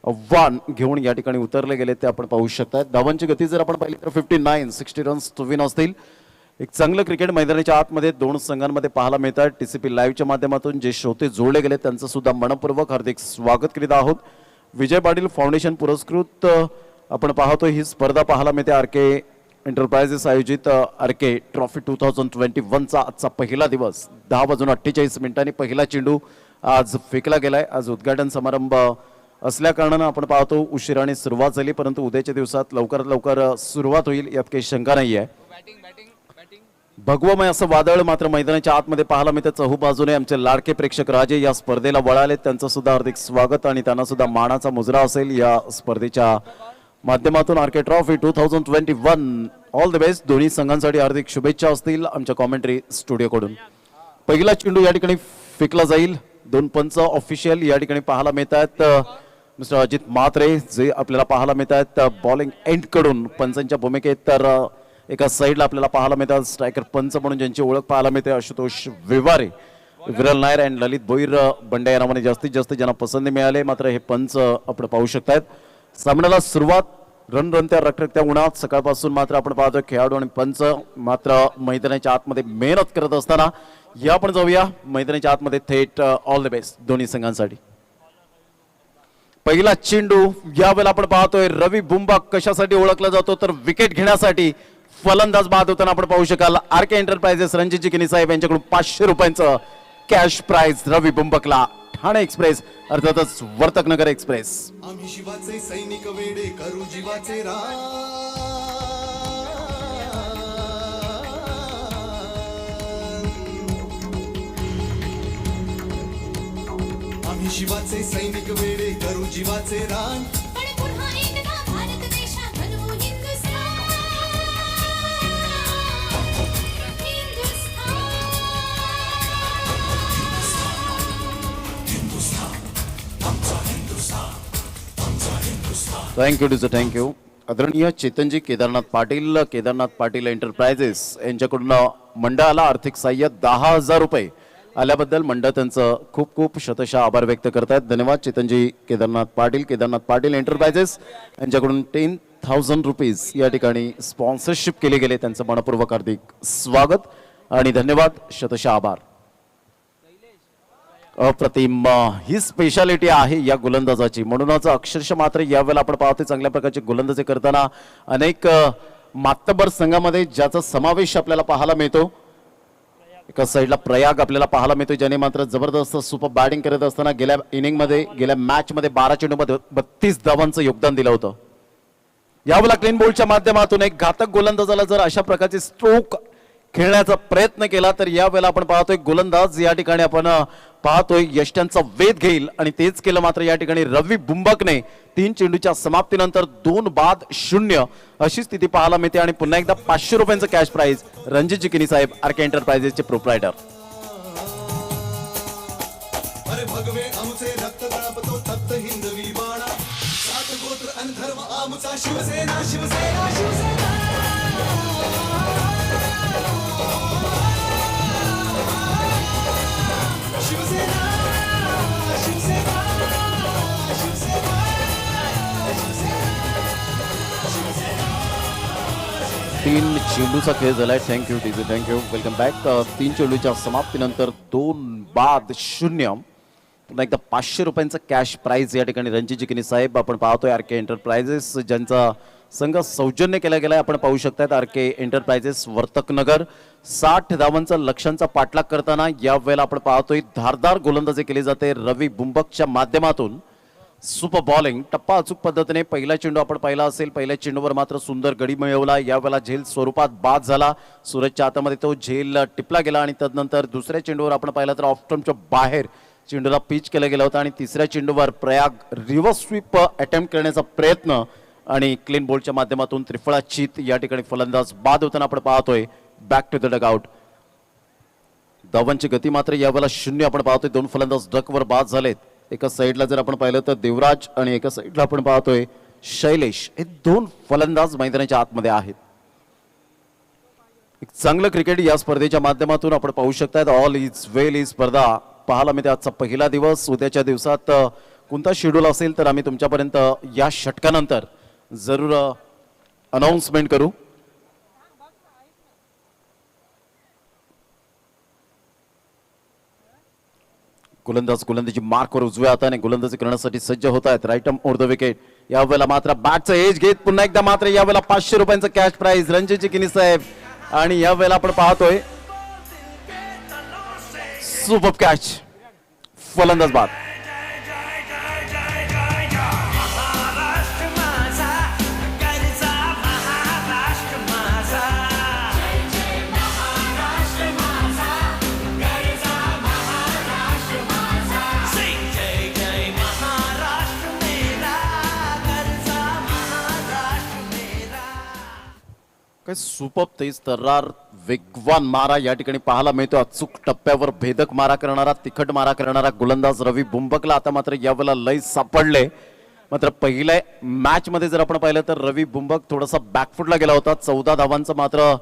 S3: आव्हान घेऊन या ठिकाणी उतरले गेले ते आपण पाहू शकता. धावांची गती जर आपण पाहिली तर 59 60 रन्स टू विन असतील. एक चांगलं क्रिकेट मैदानाच्या आतमध्ये दोन संघांमध्ये पाहायला मिळतात. टीसीपी लाईव्हच्या माध्यमातून जे श्रोते जोडले गेले त्यांचं सुद्धा मनपूर्वक हार्दिक स्वागत करीत आहोत. विजय पाटील फाउंडेशन पुरस्कृत आपण पाहतोय ही स्पर्धा पाहायला मिळते. आरके एंटरप्राइजेस आयोजित आरके ट्रॉफी 2021चा आजचा पहिला दिवस 10:48 पहिला चेंडू आज फेकला गेलाय. आज उद्घाटन समारंभ असल्या कारणानं आपण पाहतो उशिराने सुरुवात झाली, परंतु उद्याच्या दिवसात लवकरात लवकर सुरुवात होईल यात काही शंका नाही आहे. भगवमय असं वादळ मात्र मैदानाच्या आतमध्ये पाहायला मिळतं. चहू बाजूने आमचे लाडके प्रेक्षक राजे या स्पर्धेला वळाले, त्यांचं सुद्धा हार्दिक स्वागत आणि त्यांना सुद्धा मानाचा मुजरा असेल या स्पर्धेच्या माध्यमातून. RK trophy 2021 all the best. दोन्ही संघांसाठी हार्दिक शुभेच्छा असतील आमच्या कॉमेंट्री स्टुडिओकडून. पहिला चेंडू या ठिकाणी फेकला जाईल. दोन पंच ऑफिशियल या ठिकाणी पाहायला मिळत आहेत. मिस्टर अजित म्हात्रे जे आपल्याला पाहायला मिळत आहेत बॉलिंग एंड कडून पंचांच्या भूमिकेत, तर एका साईडला आपल्याला पाहायला मिळतात स्ट्रायकर पंच म्हणून ज्यांची ओळख पाहायला मिळते आशुतोष विवारे, विरल नायर अँड ललित भोईर बंडे या नावाने जास्तीत जास्त ज्यांना पसंती मिळाले. मात्र हे पंच आपण पाहू शकतात. सामन्याला सुरुवात रणरणत्या रखरखत्या उन्हात सकाळपासून मात्र आपण पाहतोय खेळाडू आणि पंच मात्र मैदानाच्या आतमध्ये मेहनत करत असताना. या आपण जाऊया मैदानाच्या आतमध्ये थेट. ऑल द बेस्ट दोन्ही संघांसाठी. पहिला चेंडू यावेळेला आपण पाहतोय रवी बुंबा कशासाठी ओळखला जातो तर विकेट घेण्यासाठी. फलंदाज बाद होताना आपण पाहू शकाल आरके एंटरप्राइजेस रणजित किनी साहेब यांच्याकडून 500 रुपयांचं कॅश प्राइज रवी बुंबकला. ठाणे एक्सप्रेस अर्थातच वर्तकनगर एक्सप्रेस.
S4: आम्ही शिवाचे सैनिक वेडे करू जीवाचे आम्ही शिवाचे सैनिक वेडे करू जीवाचे रान.
S5: पण पुन्हा एकदा भारत देशात बनवू हिंदुस्थान.
S3: Thank you डिझर thank you. आदरणीय चेतनजी केदारनाथ पाटील एंटरप्राइजेस यांच्याकडून मंडळाला आर्थिक सहाय्य 10,000 रुपये आल्याबद्दल मंडळ त्यांचं खूप खूप शतशः आभार व्यक्त करतायत. धन्यवाद चेतनजी. केदारनाथ पाटील एंटरप्राइजेस यांच्याकडून 10,000 रुपीज या ठिकाणी स्पॉन्सरशिप केले गेले. त्यांचं मनपूर्वक हार्दिक स्वागत आणि धन्यवाद, शतशः आभार. अप्रतिम ही स्पेशालिटी आहे या गोलंदाजाची, म्हणूनच अक्षरशः मात्र यावेळेला आपण पाहतोय चांगल्या प्रकारचे गोलंदाजी करताना अनेक मातबर संघामध्ये ज्याचा समावेश आपल्याला पाहायला मिळतो. एका साईडला प्रयाग आपल्याला पाहायला मिळतो ज्याने मात्र जबरदस्त सुपर बॅटिंग करत असताना गेल्या मॅच मध्ये 12 चेंडूमध्ये 32 धावांचं योगदान दिलं होतं. यावेळेला क्लीन बोल्डच्या माध्यमातून एक घातक गोलंदाजाला जर अशा प्रकारचे स्ट्रोक खेळण्याचा प्रयत्न केला तर यावेळेला आपण पाहतोय गोलंदाज या ठिकाणी आपण पाहतोय यष्ट्यांचा वेध घेईल आणि तेच केलं. मात्र या ठिकाणी रवी बुंबकने 3 चेंडूच्या समाप्तीनंतर 2 बाद 0 अशी स्थिती पाहायला मिळते. आणि पुन्हा एकदा 500 रुपयांचं कॅश प्राइज रणजित किनी साहेब आरके एंटरप्राइजेसचे प्रोप्रायटर.
S4: अरे भगवे आमचे रक्त तळपतो तप्त हिंदवी बाणा. सात गोत्र अन धर्म आमचा शिवसेना शिवसेना शिवसेना.
S3: तीन चेंडूचा खेळ झालाय. Thank you TG thank you. Welcome back. 3 चेंडूच्या समाप्तीनंतर 2 बाद 0 पुन्हा एकदा 500 रुपयांचं कॅश प्राइज या ठिकाणी रणजित किनी साहेब आपण पाहतोय आरके एंटरप्राइजेस ज्यांचा संघ सौजन्य केला गेलाय. आपण पाहू शकतात आरके एंटरप्राइजेस वर्तकनगर 60 धावांचा लक्ष्यांचा पाठलाग करताना यावेळेला आपण पाहतोय धारदार गोलंदाजी केली जाते रवी बुंबकच्या माध्यमातून. सुपर बॉलिंग टप्पा अचूक पद्धतीने पहिला चेंडू आपण पाहिला असेल. पहिल्या चेंडूवर मात्र सुंदर गडी मिळवला. यावेळेला झेल स्वरूपात बाद झाला. सूरजच्या हातामध्ये तो झेल टिपला गेला आणि तदनंतर दुसऱ्या चेंडूवर आपण पाहिला तर ऑफ स्टंपच्या बाहेर चेंडूला पिच केला गेला होता. आणि तिसऱ्या चेंडूवर प्रयाग रिव्हर्स स्वीप अटेम्प्ट करण्याचा प्रयत्न आणि क्लीन बोल्डच्या माध्यमातून त्रिफळा चित या ठिकाणी फलंदाज बाद होताना आपण पाहतोय. Back to the dugout. धावांची गती मात्र यावेळेला 0 आपण पाहतोय. 2 फलंदाज डकवर बाद झालेत. एका साईडला जर आपण पाहिलं तर देवराज आणि एका साईडला आपण पाहतोय शैलेश. हे 2 फलंदाज मैदानाच्या आतमध्ये आहेत. एक चांगलं क्रिकेट या स्पर्धेच्या माध्यमातून आपण पाहू शकतात. ऑल इज वेल ही स्पर्धा पाहायला मिळते. आजचा पहिला दिवस. उद्याच्या दिवसात कोणता शेड्यूल असेल तर आम्ही तुमच्यापर्यंत या षटकानंतर जरूर अनाउन्समेंट करू. गोलंदाजी मार्कवर उजव्या हाताने गोलंदाजी करण्यासाठी सज्ज होत आहेत. Right arm over the wicket. यावेळेला मात्र बॅटचं एज घेत पुन्हा एकदा मात्र यावेळेला 500 रुपयांचं कॅश प्राइज रणजित किनी साहेब. आणि यावेळेला आपण पाहतोय सुपर कॅच, फलंदाज बाद.
S2: महाराष्ट्र माझा गरजा महाराष्ट्र माझा सिंग जय जय महाराष्ट्र मेरा गरजा महाराष्ट्र मेरा.
S3: काय सुपर तेज तर्रार वेगवान मारा या ठिकाणी पाहायला मिळतो. अचूक टप्प्यावर भेदक मारा करणारा, तिखट मारा करणारा गोलंदाज रवी बुंबकला आता मात्र यावेळेला लय सापडले. मात्र पहिल्या मॅच मध्ये जर आपण पाहिलं तर रवी बुंबक थोडासा बॅकफुटला गेला होता. 14 धावांचा मात्र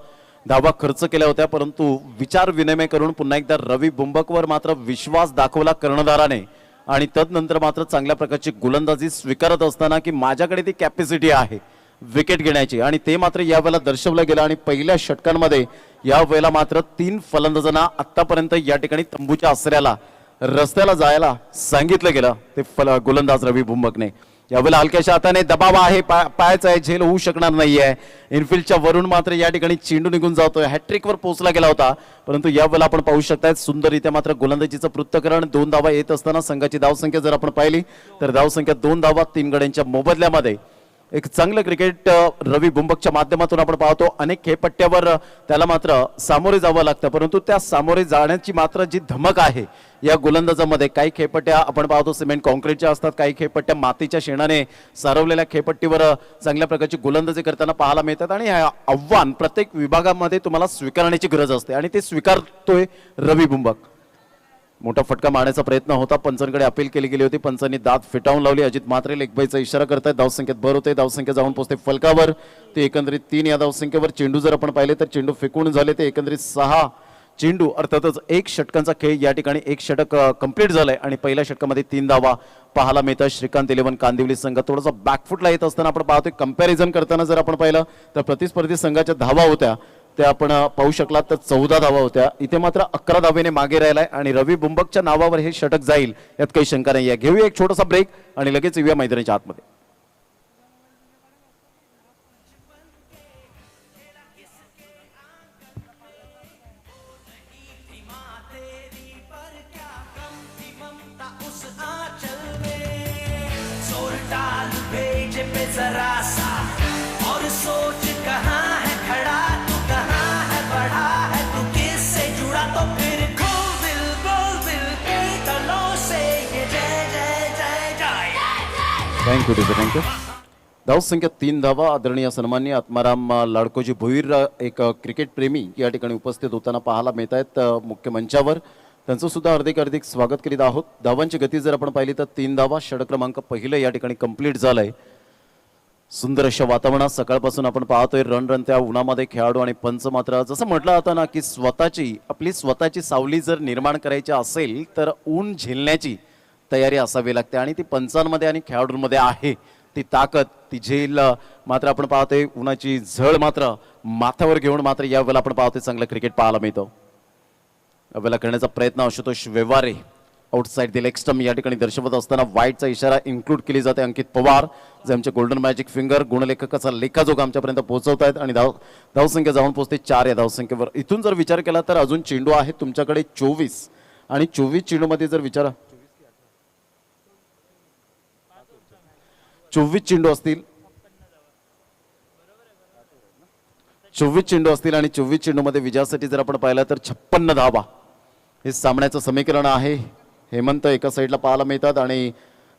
S3: धावा खर्च केल्या होत्या, परंतु विचार विनिमय करून पुन्हा एकदा रवी बुंबकवर मात्र विश्वास दाखवला कर्णधाराने. आणि तदनंतर मात्र चांगल्या प्रकारची गोलंदाजी स्वीकारत असताना की माझ्याकडे ती कॅपॅसिटी आहे विकेट घेण्याची, आणि ते मात्र यावेळेला दर्शवलं गेलं. आणि पहिल्या षटकांमध्ये यावेळेला मात्र 3 फलंदाजांना आतापर्यंत या ठिकाणी तंबूच्या आसऱ्याला रस्त्याला जायला सांगितलं गेलं ते गोलंदाज रवी बुंबकने. यावेळेला हलक्याच्या हाताने दबाव आहे, पायाचा आहे, झेल होऊ शकणार नाहीये. इनफिल्डच्या वरून मात्र या ठिकाणी चेंडू निघून जातोय. हॅट्रिकवर पोहोचला गेला होता, परंतु यावेळेला आपण पाहू शकताय सुंदररित्या मात्र गोलंदाजीचं पृथक्करण. 2 धावा येत असताना संघाची धावसंख्या जर आपण पाहिली तर धावसंख्या 2 धावा 3 गड्यांच्या मोबदल्यामध्ये. एक चांगलं क्रिकेट रवी बुंबकच्या माध्यमातून आपण पाहतो. अनेक खेळपट्ट्यावर त्याला मात्र सामोरे जावं लागतं, परंतु त्या सामोरे जाण्याची मात्र जी धमक आहे या गोलंदाजामध्ये. काही खेळपट्ट्या आपण पाहतो सिमेंट कॉन्क्रीटच्या असतात, काही खेळपट्ट्या मातीच्या शेणाने सारवलेल्या खेळपट्टीवर चांगल्या प्रकारची गोलंदाजी करताना पाहायला मिळतात. आणि हे आव्हान प्रत्येक विभागामध्ये तुम्हाला स्वीकारण्याची गरज असते, आणि ते स्वीकारतोय रवी बुंबक. मोठा फटका मारण्याचा प्रयत्न होता, पंचांकडे अपील केली गेली होती, पंचांनी दात फिटावून लावली. अजित म्हात्रे लेगबाईचा इशारा करतायत. धावसंख्येत भर होते, धावसंख्या जाऊन पोहोचते फलकावर. ते एकंदरीत 3 या धावसंख्येवर. चेंडू जर आपण पाहिले तर चेंडू फेकून झाले ते एकंदरीत 6 चेंडू, अर्थातच 1 षटकांचा खेळ. या ठिकाणी 1 षटक कंप्लीट झालंय आणि पहिल्या षटकामध्ये 3 धावा पाहायला मिळतात. श्रीकांत 11 कांदिवली संघ थोडासा बॅकफुटला येत असताना आपण पाहतोय. कंपॅरिझन करताना जर आपण पाहिलं तर प्रतिस्पर्धी संघाच्या धावा होत्या त्या आपण पाहू शकलात तर 14 धावा होत्या. इथे मात्र 11 धावेने मागे राहिलाय आणि रवी बुंबकच्या नावावर हे षटक जाईल यात काही शंका नाही आहे. घेऊया एक छोटासा ब्रेक आणि लगेच येऊया मैदानाच्या आतमध्ये.
S2: और सोच कहाँ है खड़ा तू, कहाँ है बढ़ा है तू, किससे जुड़ा तो फिर बोल दिल के तलों से ये जय जय जय जय.
S3: थँक्यू. धावसंख्या 3 धावा. आदरणीय सन्माननीय आत्माराम लाडकोजी भोईर एक क्रिकेट प्रेमी या ठिकाणी उपस्थित होताना पाहायला मिळत आहेत मुख्य मंचावर. त्यांचं सुद्धा हार्दिक स्वागत करीत आहोत. धावांची गती जर आपण पाहिली तर 3 धावा. षटक क्रमांक पहिलं या ठिकाणी कंप्लीट झालंय. सुंदर अशा वातावरणात सकाळपासून आपण पाहतोय रणरणत्या उन्हामध्ये खेळाडू आणि पंच मात्र जसं म्हटलं जातं ना की आपली स्वतःची सावली जर निर्माण करायची असेल तर ऊन झेलण्याची तयारी असावी लागते, आणि ती पंचांमध्ये आणि खेळाडूंमध्ये आहे ती ताकद, ती झेल. मात्र आपण पाहतोय उन्हाची झळ मात्र माथ्यावर घेऊन मात्र यावेळेला आपण पाहतोय चांगलं क्रिकेट पाहायला मिळतं. यावेळेला करण्याचा प्रयत्न Ashutosh Vyavahare outside the leg stump या ठिकाणी दर्शवत असताना वाईटचा इशारा इन्क्लूड केली जाते. अंकित पवार जे आमचे गोल्डन मॅजिक फिंगर गुणलेखकाचा लेखाजोग आमच्यापर्यंत पोहोचवत आहेत आणि धावसंख्या जाऊन पोहोचते 4 या धावसंख्येवर. इथून जर विचार केला तर अजून चेंडू आहे तुमच्याकडे 24, आणि 24 चेंडूमध्ये जर विचारा 24 चेंडू असतील 24 चेंडू असतील आणि 24 चेंडूमध्ये विजयासाठी जर आपण पाहिलं तर 56 धावा हे सामन्याचं समीकरण आहे. हेमंत एका साईडला पाहायला मिळतात आणि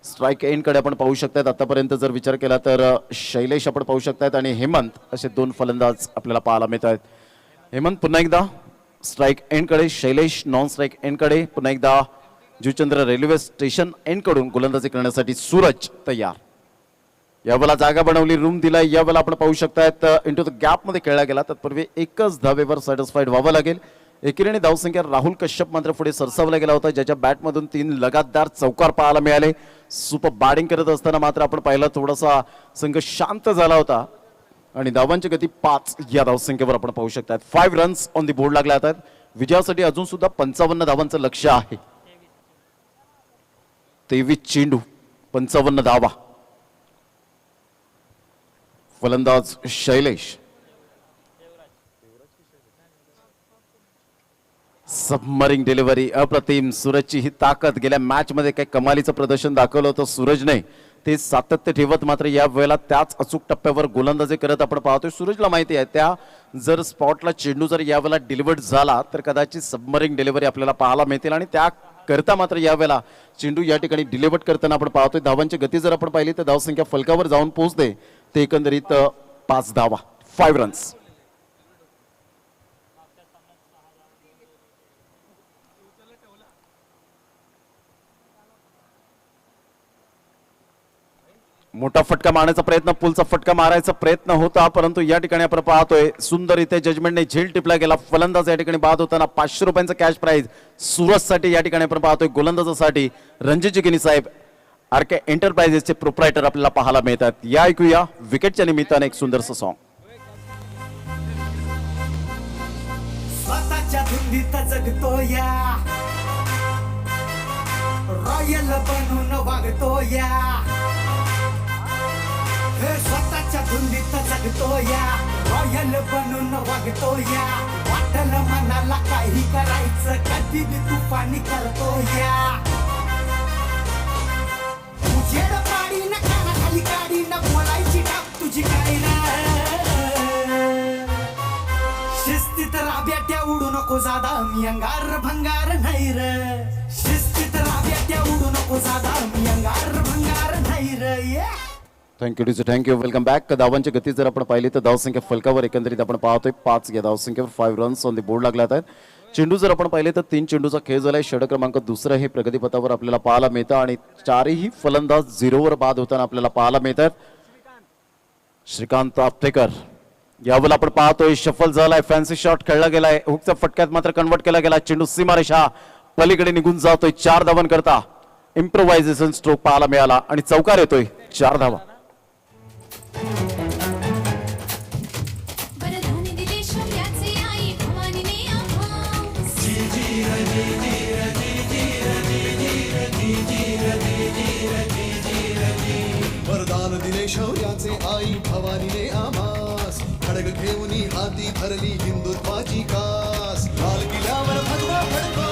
S3: स्ट्राईक एंडकडे आपण पाहू शकतात. आतापर्यंत जर विचार केला तर शैलेश आपण पाहू शकतात आणि हेमंत असे 2 फलंदाज आपल्याला पाहायला मिळत आहेत. हेमंत पुन्हा एकदा स्ट्राईक एंडकडे, शैलेश नॉन स्ट्राईक एंडकडे. पुन्हा एकदा जुचंद्र रेल्वे स्टेशन एंडकडून गोलंदाजी करण्यासाठी सूरज तयार. यावेळेला जागा बनवली, रूम दिलाय. यावेळेला आपण पाहू शकतात इंटू द गॅप मध्ये खेळला गेला. तत्पूर्वी एकच धावेवर सॅटिस्फाईड व्हावं लागेल. एकेरीने धावसंख्या राहुल कश्यप मात्र पुढे सरसावला गेला होता, ज्याच्या बॅटमधून 3 लगातार चौकार पाहायला मिळाले. सुपर बॅटिंग करत असताना मात्र आपण पाहिलं थोडासा संघ शांत झाला होता आणि धावांची गती 5 या धावसंख्येवर आपण पाहू शकतात. 5 रन्स ऑन दी बोर्ड लागले आहेत. विजयासाठी अजून सुद्धा 55 धावांचं लक्ष्य आहे. 23 चेंडू 55 धावा. फलंदाज शैलेश. सबमरिंग डिलिव्हरी अप्रतिम. सूरजची ही ताकद. गेल्या मॅच मध्ये काही कमालीचं प्रदर्शन दाखवलं होतं सूरजने. ते सातत्य ठेवत मात्र या वेळेला त्याच अचूक टप्प्यावर गोलंदाजी करत आपण पाहतोय. सूरजला माहिती आहे त्या जर स्पॉटला चेंडू जर या वेळेला डिलिव्हर्ड झाला तर कदाचित सबमरिंग डिलिव्हरी आपल्याला पाहायला मिळतील आणि त्या करता मात्र या वेळेला चेंडू या ठिकाणी डिलिव्हर्ड करताना आपण पाहतोय. धावांची गती जर आपण पाहिली तर धावसंख्या फलकावर जाऊन पोहोचते. ते एकंदरीत 5 धावा 5 रन्स. मोठा फटका मारण्याचा प्रयत्न, पुलचा फटका मारायचा प्रयत्न होता परंतु या ठिकाणी आपण पाहतोय सुंदर इथे जजमेंटने झेल टिपला गेला. फलंदाज या ठिकाणी बाद होताना 500 रुपयांचा कॅश प्राइज सूरजसाठी या ठिकाणी आपण पाहतोय. गोलंदाजासाठी रणजित जिगिनी साहेब आरके एंटरप्राइजेसचे प्रोप्रायटर आपल्याला पाहायला मिळतात. या ऐकूया विकेटच्या निमित्ताने एक सुंदरसं सॉन्ग.
S2: स्वतःच्या धुंदीत जगतो या, रॉयल बनून वागतो या. हे स्वतःच्या धुंदीत जगतो या, रॉयल बनून वागतो या. वाटल मनाला काही करायचं कधी बी तुफानी करतो या. उजेड पाडी न कानाखाली काढी न बोलायची टाप तुझी काय ना. शिस्तीत राब्याट्या उडू नको जादा मी अंगार भंगार नाही र. शिस्तीत राब्याट्या उडू नको जादा मी अंगार भंगार नाही र.
S3: Thank you teacher. Thank you. Welcome back. धावांची गती जर आपण पाहिली तर धावसंख्या फलकावर एकंदरीत आपण पाहतोय 5 या धावसंख्येवर 5 रन्स ऑन द बोर्ड लागल्यात आहेत. चेंडू जर आपण पाहिले तर 3 चेंडूचा खेळ झालाय. षटक क्रमांक 2 हे प्रगतीपथावर आपल्याला पाहायला मिळतं आणि 4ही फलंदाज 0वर बाद होताना आपल्याला पाहायला मिळतात. श्रीकांत आपटेकर यावेळेला आपण पाहतोय शफल झालाय. फॅन्सी शॉट खेळला गेलाय. हुकच्या फटक्यात मात्र कन्वर्ट केला गेला. चेंडू सीमारेषा पलीकडे निघून जातोय. 4 धावां करता इम्प्रोव्हायझेशन स्ट्रोक पाहायला मिळाला आणि चौकार येतोय. 4 धावा.
S5: वरदान दिले शौर्याचे आई भवानीने आभास.
S4: वरदान दिले शौर्याचे आई भवानीने आमास. खडग घेऊन हाती धरली हिंदुत्वाची कास. लाल किल्ल्यावर भगवा फडको.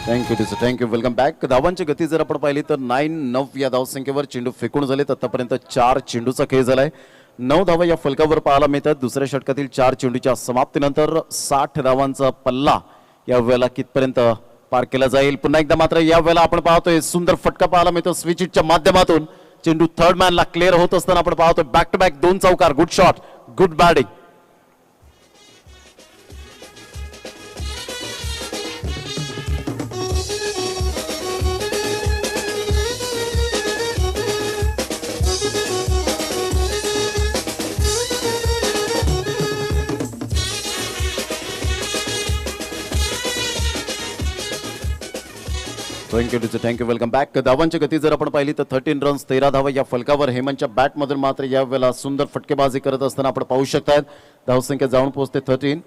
S3: Thank you teacher. Thank you. Welcome back. धावांची गती जर आपण पाहिली तर 9 या धावसंख्येवर चेंडू फेकून झालेत. आतापर्यंत 4 चेंडूचा खेळ झालाय. 9 धावा या फलकावर पाहायला मिळतात. दुसऱ्या षटकातील 4 चेंडूच्या समाप्तीनंतर 60 धावांचा पल्ला या वेळेला कितपर्यंत पार केला जाईल. पुन्हा एकदा मात्र या वेळेला आपण पाहतोय सुंदर फटका पाहायला मिळतो स्विच हिटच्या माध्यमातून. चेंडू थर्ड मॅनला क्लिअर होत असताना आपण पाहतोय बॅक टू बॅक 2 चौकार. Good shot, good batting. Thank you teacher. Thank you. Welcome back. धावांची गती जर आपण पाहिली तर 13 रन्स 13 धावा या फलकावर. हेमंतच्या बॅटमधून मात्र या वेळेला सुंदर फटकेबाजी करत असताना आपण पाहू शकतात. धावसंख्या जाऊन पोहोचते 13.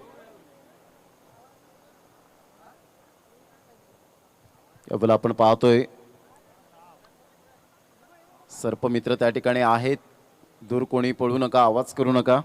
S3: या वेळेला आपण पाहतोय सर्पमित्र त्या ठिकाणी आहेत. दूर कोणी पळू नका, आवाज करू नका.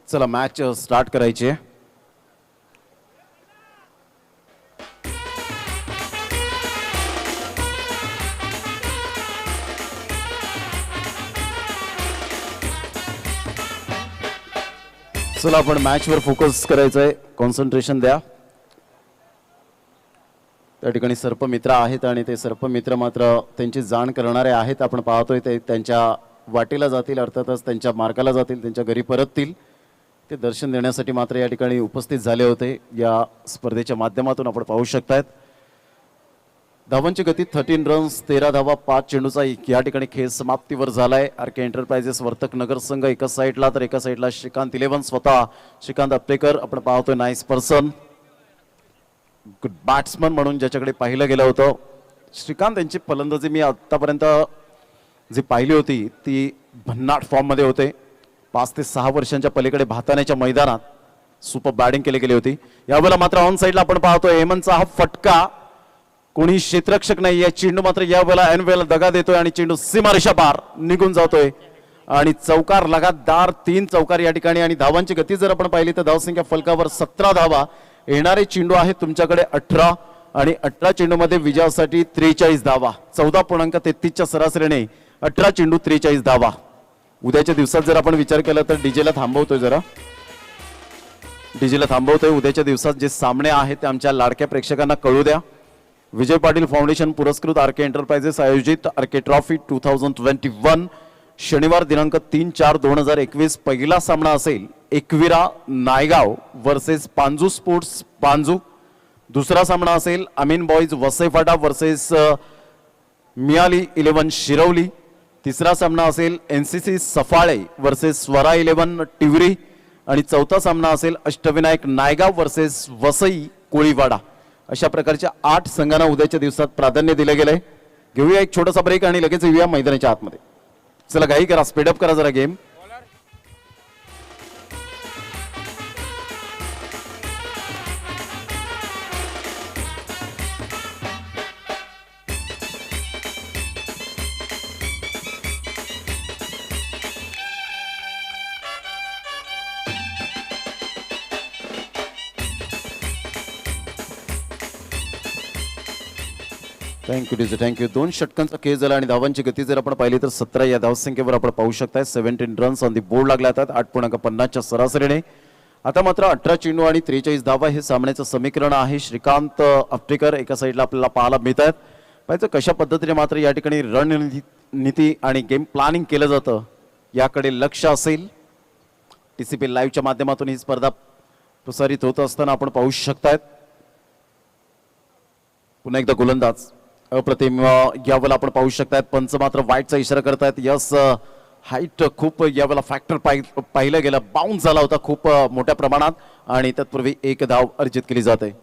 S3: चला मॅच स्टार्ट करायची आहे. चला आपण मॅचवर फोकस करायचं आहे. कॉन्सन्ट्रेशन द्या. त्या ठिकाणी सर्पमित्र आहेत आणि ते सर्पमित्र मात्र त्यांची जाण करणारे आहेत. आपण पाहतोय ते त्यांच्या वाटेला जातील, अर्थातच त्यांच्या मार्गाला जातील, त्यांच्या घरी परततील, ते दर्शन देण्यासाठी मात्र या ठिकाणी उपस्थित झाले होते. या स्पर्धेच्या माध्यमातून आपण पाहू शकतायत धावांची गती 13 रन्स 13 धावा 5 चेंडूचा या ठिकाणी खेळ समाप्तीवर झालाय. आर के एंटरप्राइजेस वर्तक नगर संघ एका साईडला तर एका साईडला श्रीकांत 11 स्वतः श्रीकांत अप्पेकर आपण पाहतोय नाईस पर्सन, गुड बॅट्समन म्हणून ज्याच्याकडे पाहिलं गेलं होतं. श्रीकांत यांची फलंदाजी मी आतापर्यंत जी पाहिली होती ती भन्नाट फॉर्म मध्ये होते. 5 ते 6 वर्षांच्या पलीकडे भाताण्याच्या मैदानात सुपर बॅटिंग केली गेली होती. यावेळेला मात्र ऑन साईडला आपण पाहतोय हेमंतचा हा फटका, कोणी क्षेत्ररक्षक नाही आहे, चेंडू मात्र यावेळेला ऐन वेळेला दगा देतोय आणि चेंडू सीमारेषा पार निघून जातोय आणि चौकार लगातार 3 चौकार या ठिकाणी. आणि धावांची गती जर आपण पाहिली तर धावसंख्या फलकावर 17 धावा, येणारे चेंडू आहेत तुमच्याकडे 18 आणि 18 चेंडू मध्ये विजयासाठी 43 धावा, 14.33च्या सरासरीने 18 चेंडू 43 धावा. उद्याच्या दिवसात जर आपण विचार केला तर डीजेला थांबवतोय, जरा डीजेला थांबवतोय. उद्याच्या दिवसात जे सामने आहेत ते आमच्या लाडक्या प्रेक्षकांना कळू द्या. विजय पाटील फाउंडेशन पुरस्कृत आर के एंटरप्राइजेस आयोजित आर के ट्रॉफी 2021 शनिवार दिनांक 3/4/2021 पहिला सामना असेल एकविरा नायगाव वर्सेस पांजू स्पोर्ट्स पांजू. दुसरा सामना असेल अमीन बॉईज वसईफाटा वर्सेस मियाली 11 शिरवली. तिसरा सामना असेल एनसीसी सफाळे वर्सेस स्वरा 11 टिवरी आणि चौथा सामना असेल अष्टविनायक नायगाव वर्सेस वसई कोळीवाडा. अशा प्रकारच्या 8 संघांना उद्याच्या दिवसात प्राधान्य दिले गेले. घेऊया एक छोटासा ब्रेक आणि लगेच येऊया मैदानाच्या आतमध्ये. चला घाई करा, स्पीडअप करा जरा गेम. Thank you DJ, thank you. 2 षटकांचा खेळ झाला आणि धावांची गती जर आपण पाहिली तर 17 या धावसंख्येवर आपण पाहू शकताय. 17 रन्स ऑन दी बोर्ड लागल्या आहेत 8.50च्या सरासरीने. आता मात्र 18 चेंडू आणि 43 धावा हे सामन्याचं समीकरण आहे. श्रीकांत अप्टेकर एका साईडला आपल्याला पाहायला मिळत आहेत. पाहिजे कशा पद्धतीने मात्र या ठिकाणी रणनीती आणि गेम प्लॅनिंग केलं जातं याकडे लक्ष असेल. TCP लाईव्हच्या माध्यमातून ही स्पर्धा प्रसारित होत असताना आपण पाहू शकतायत. पुन्हा एकदा गोलंदाज अप्रतिम यावेळेला आपण पाहू शकतायत. पंच मात्र वाईटचा इशारा करतायत. यस, हाईट खूप यावेळेला फॅक्टर पाहिलं गेलं, बाउन्स झाला होता खूप मोठ्या प्रमाणात आणि तत्पूर्वी 1 धाव अर्जित केली जाते.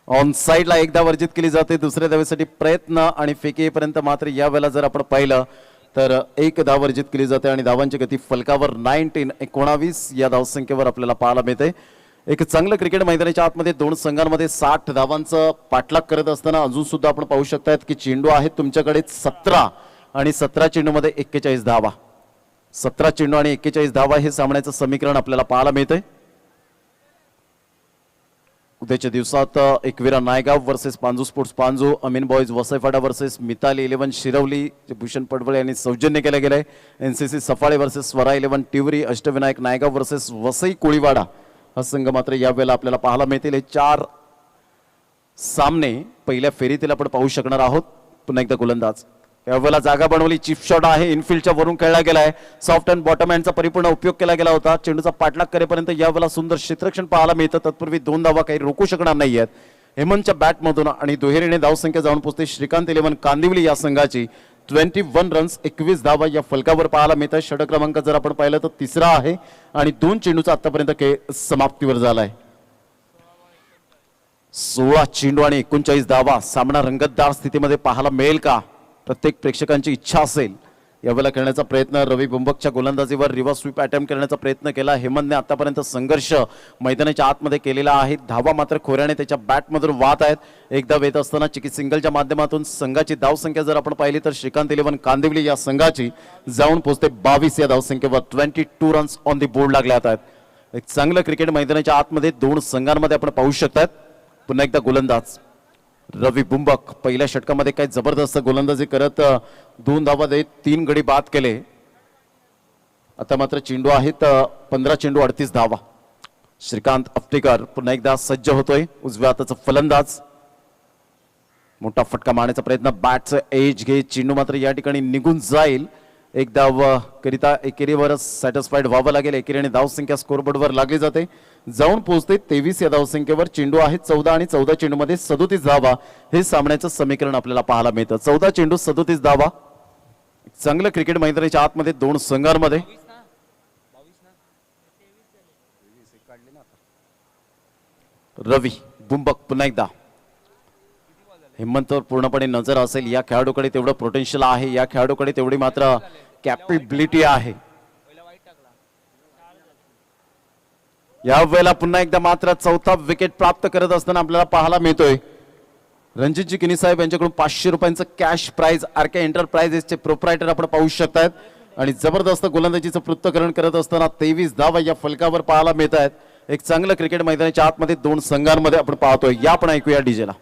S3: ऑन साईडला 1 धाव अर्जित केली जाते. दुसऱ्या धावेसाठी प्रयत्न आणि फेकीपर्यंत मात्र यावेळेला जर आपण पाहिलं तर 1 धाव अर्जित केली जाते आणि धावांची गती फलकावर 19 या धावसंख्येवर आपल्याला पाहायला मिळते. एक चांगलं क्रिकेट मैदानाच्या आतमध्ये 2 संघांमध्ये 60 धावांचं पाठलाग करत असताना अजून सुद्धा आपण पाहू शकतायत की चेंडू आहेत तुमच्याकडे 17 आणि 17 चेंडूमध्ये 41 धावा. 17 चेंडू आणि 41 धावा हे सामन्याचं समीकरण आपल्याला पाहायला मिळतंय. उद्याच्या दिवसात Ekvira Naigaon versus Panju sports Panju, Amin boys Vasaiphata versus Mitali 11 Shirvali जे भूषण पडवळे यांनी सौजन्य केले गेले. NCC Safale versus Swara 11 Tivari, Ashtavinayak Naigaon versus Vasai Koliwada हा संघ मात्र यावेळेला आपल्याला पाहायला मिळतील. हे 4 सामने पहिल्या फेरीतील आपण पाहू शकणार आहोत. पुन्हा एकदा गोलंदाज यावेळेला जागा बनवली, चिप शॉट आहे, इनफिल्डच्या वरून खेळला गेलाय. सॉफ्ट अँड बॉटम हँडचा परिपूर्ण उपयोग केला गेला होता. चेंडूचा पाठलाग करेपर्यंत यावेळेला सुंदर क्षेत्ररक्षण पाहायला मिळतं. तत्पूर्वी 2 धावा काही रोखू शकणार नाहीयेत हेमंतच्या बॅटमधून आणि दुहेरीने धावसंख्या जाऊन पोहोचते श्रीकांत 11 कांदिवली या संघाची. 21 रन्स 21 धावा या फलकावर पाहायला मिळतात. षटक क्रमांक जर आपण पाहिलं तर 3रा आहे आणि 2 चेंडूचा आतापर्यंत खेळ समाप्तीवर झालाय. 16 चेंडू आणि 39 धावा. सामना रंगतदार स्थितीमध्ये पाहायला मिळेल का? प्रत्येक प्रेक्षकांची इच्छा असेल यावेळेला खेळण्याचा प्रयत्न. रवी बुंबकच्या गोलंदाजीवर रिव्हर्स स्वीप अटेम्प्ट करण्याचा प्रयत्न केला. हेमंतने आतापर्यंत संघर्ष मैदानाच्या आतमध्ये केलेला आहे. धावा मात्र खोऱ्याने त्याच्या बॅटमधून वाहत आहेत. एकदा येत असताना चिकी सिंगलच्या माध्यमातून संघाची धावसंख्या जर आपण पाहिली तर श्रीकांत 11 कांदिवली या संघाची जाऊन पोहोचते 22 या धावसंख्येवर. 22 रन्स ऑन दी बोर्ड लागले आहेत. एक चांगलं क्रिकेट मैदानाच्या आतमध्ये 2 संघांमध्ये आपण पाहू शकतात. पुन्हा एकदा गोलंदाज रवी बुंबक पहिल्या षटकामध्ये काय जबरदस्त गोलंदाजी करत 2 धावा देत 3 गडी बाद केले. आता मात्र चेंडू आहेत 15 चेंडू 38 धावा. श्रीकांत अफ्टेकर पुन्हा एकदा सज्ज होतोय. उजव्या हाताचा फलंदाज मोठा फटका मारण्याचा प्रयत्न. बॅटचं एज घे. चेंडू मात्र या ठिकाणी निघून जाईल. एक धाव करिता एकेरीवरच सॅटिस्फाईड व्हावं लागेल. एकेरीने धावसंख्या स्कोरबोर्डवर लागली जाते. जाऊन पोहोचते 23 या धावसंख्येवर. चेंडू आहेत 14 आणि 14 चेंडूमध्ये 37 धावा. हे सामन्याचं समीकरण आपल्याला पाहायला मिळतं. 14 चेंडू 37 धावा. चांगलं क्रिकेट मैदानाच्या आतमध्ये दोन संघांमध्ये. रवी बुंबक पुन्हा एकदा. हिम्मतवर पूर्णपणे नजर असेल. या खेळाडूकडे तेवढं पोटेन्शियल आहे. या खेळाडूकडे तेवढी मात्र कॅपेबिलिटी आहे. या वेळेला पुन्हा एकदा मात्र चौथा विकेट प्राप्त करत असताना आपल्याला पाहायला मिळतोय. रणजितजी किनी साहेब यांच्याकडून 500 रुपयांचं कॅश प्राइज. आरके एंटरप्राइजेसचे प्रोप्रायटर आपण पाहू शकतायत. आणि जबरदस्त गोलंदाजीचं पृथक्करण करत असताना 23 धावा या फलकावर पाहायला मिळत आहेत. एक चांगलं क्रिकेट मैदानाच्या आतमध्ये दोन संघांमध्ये आपण पाहतोय. या पण ऐकूया डीजेला.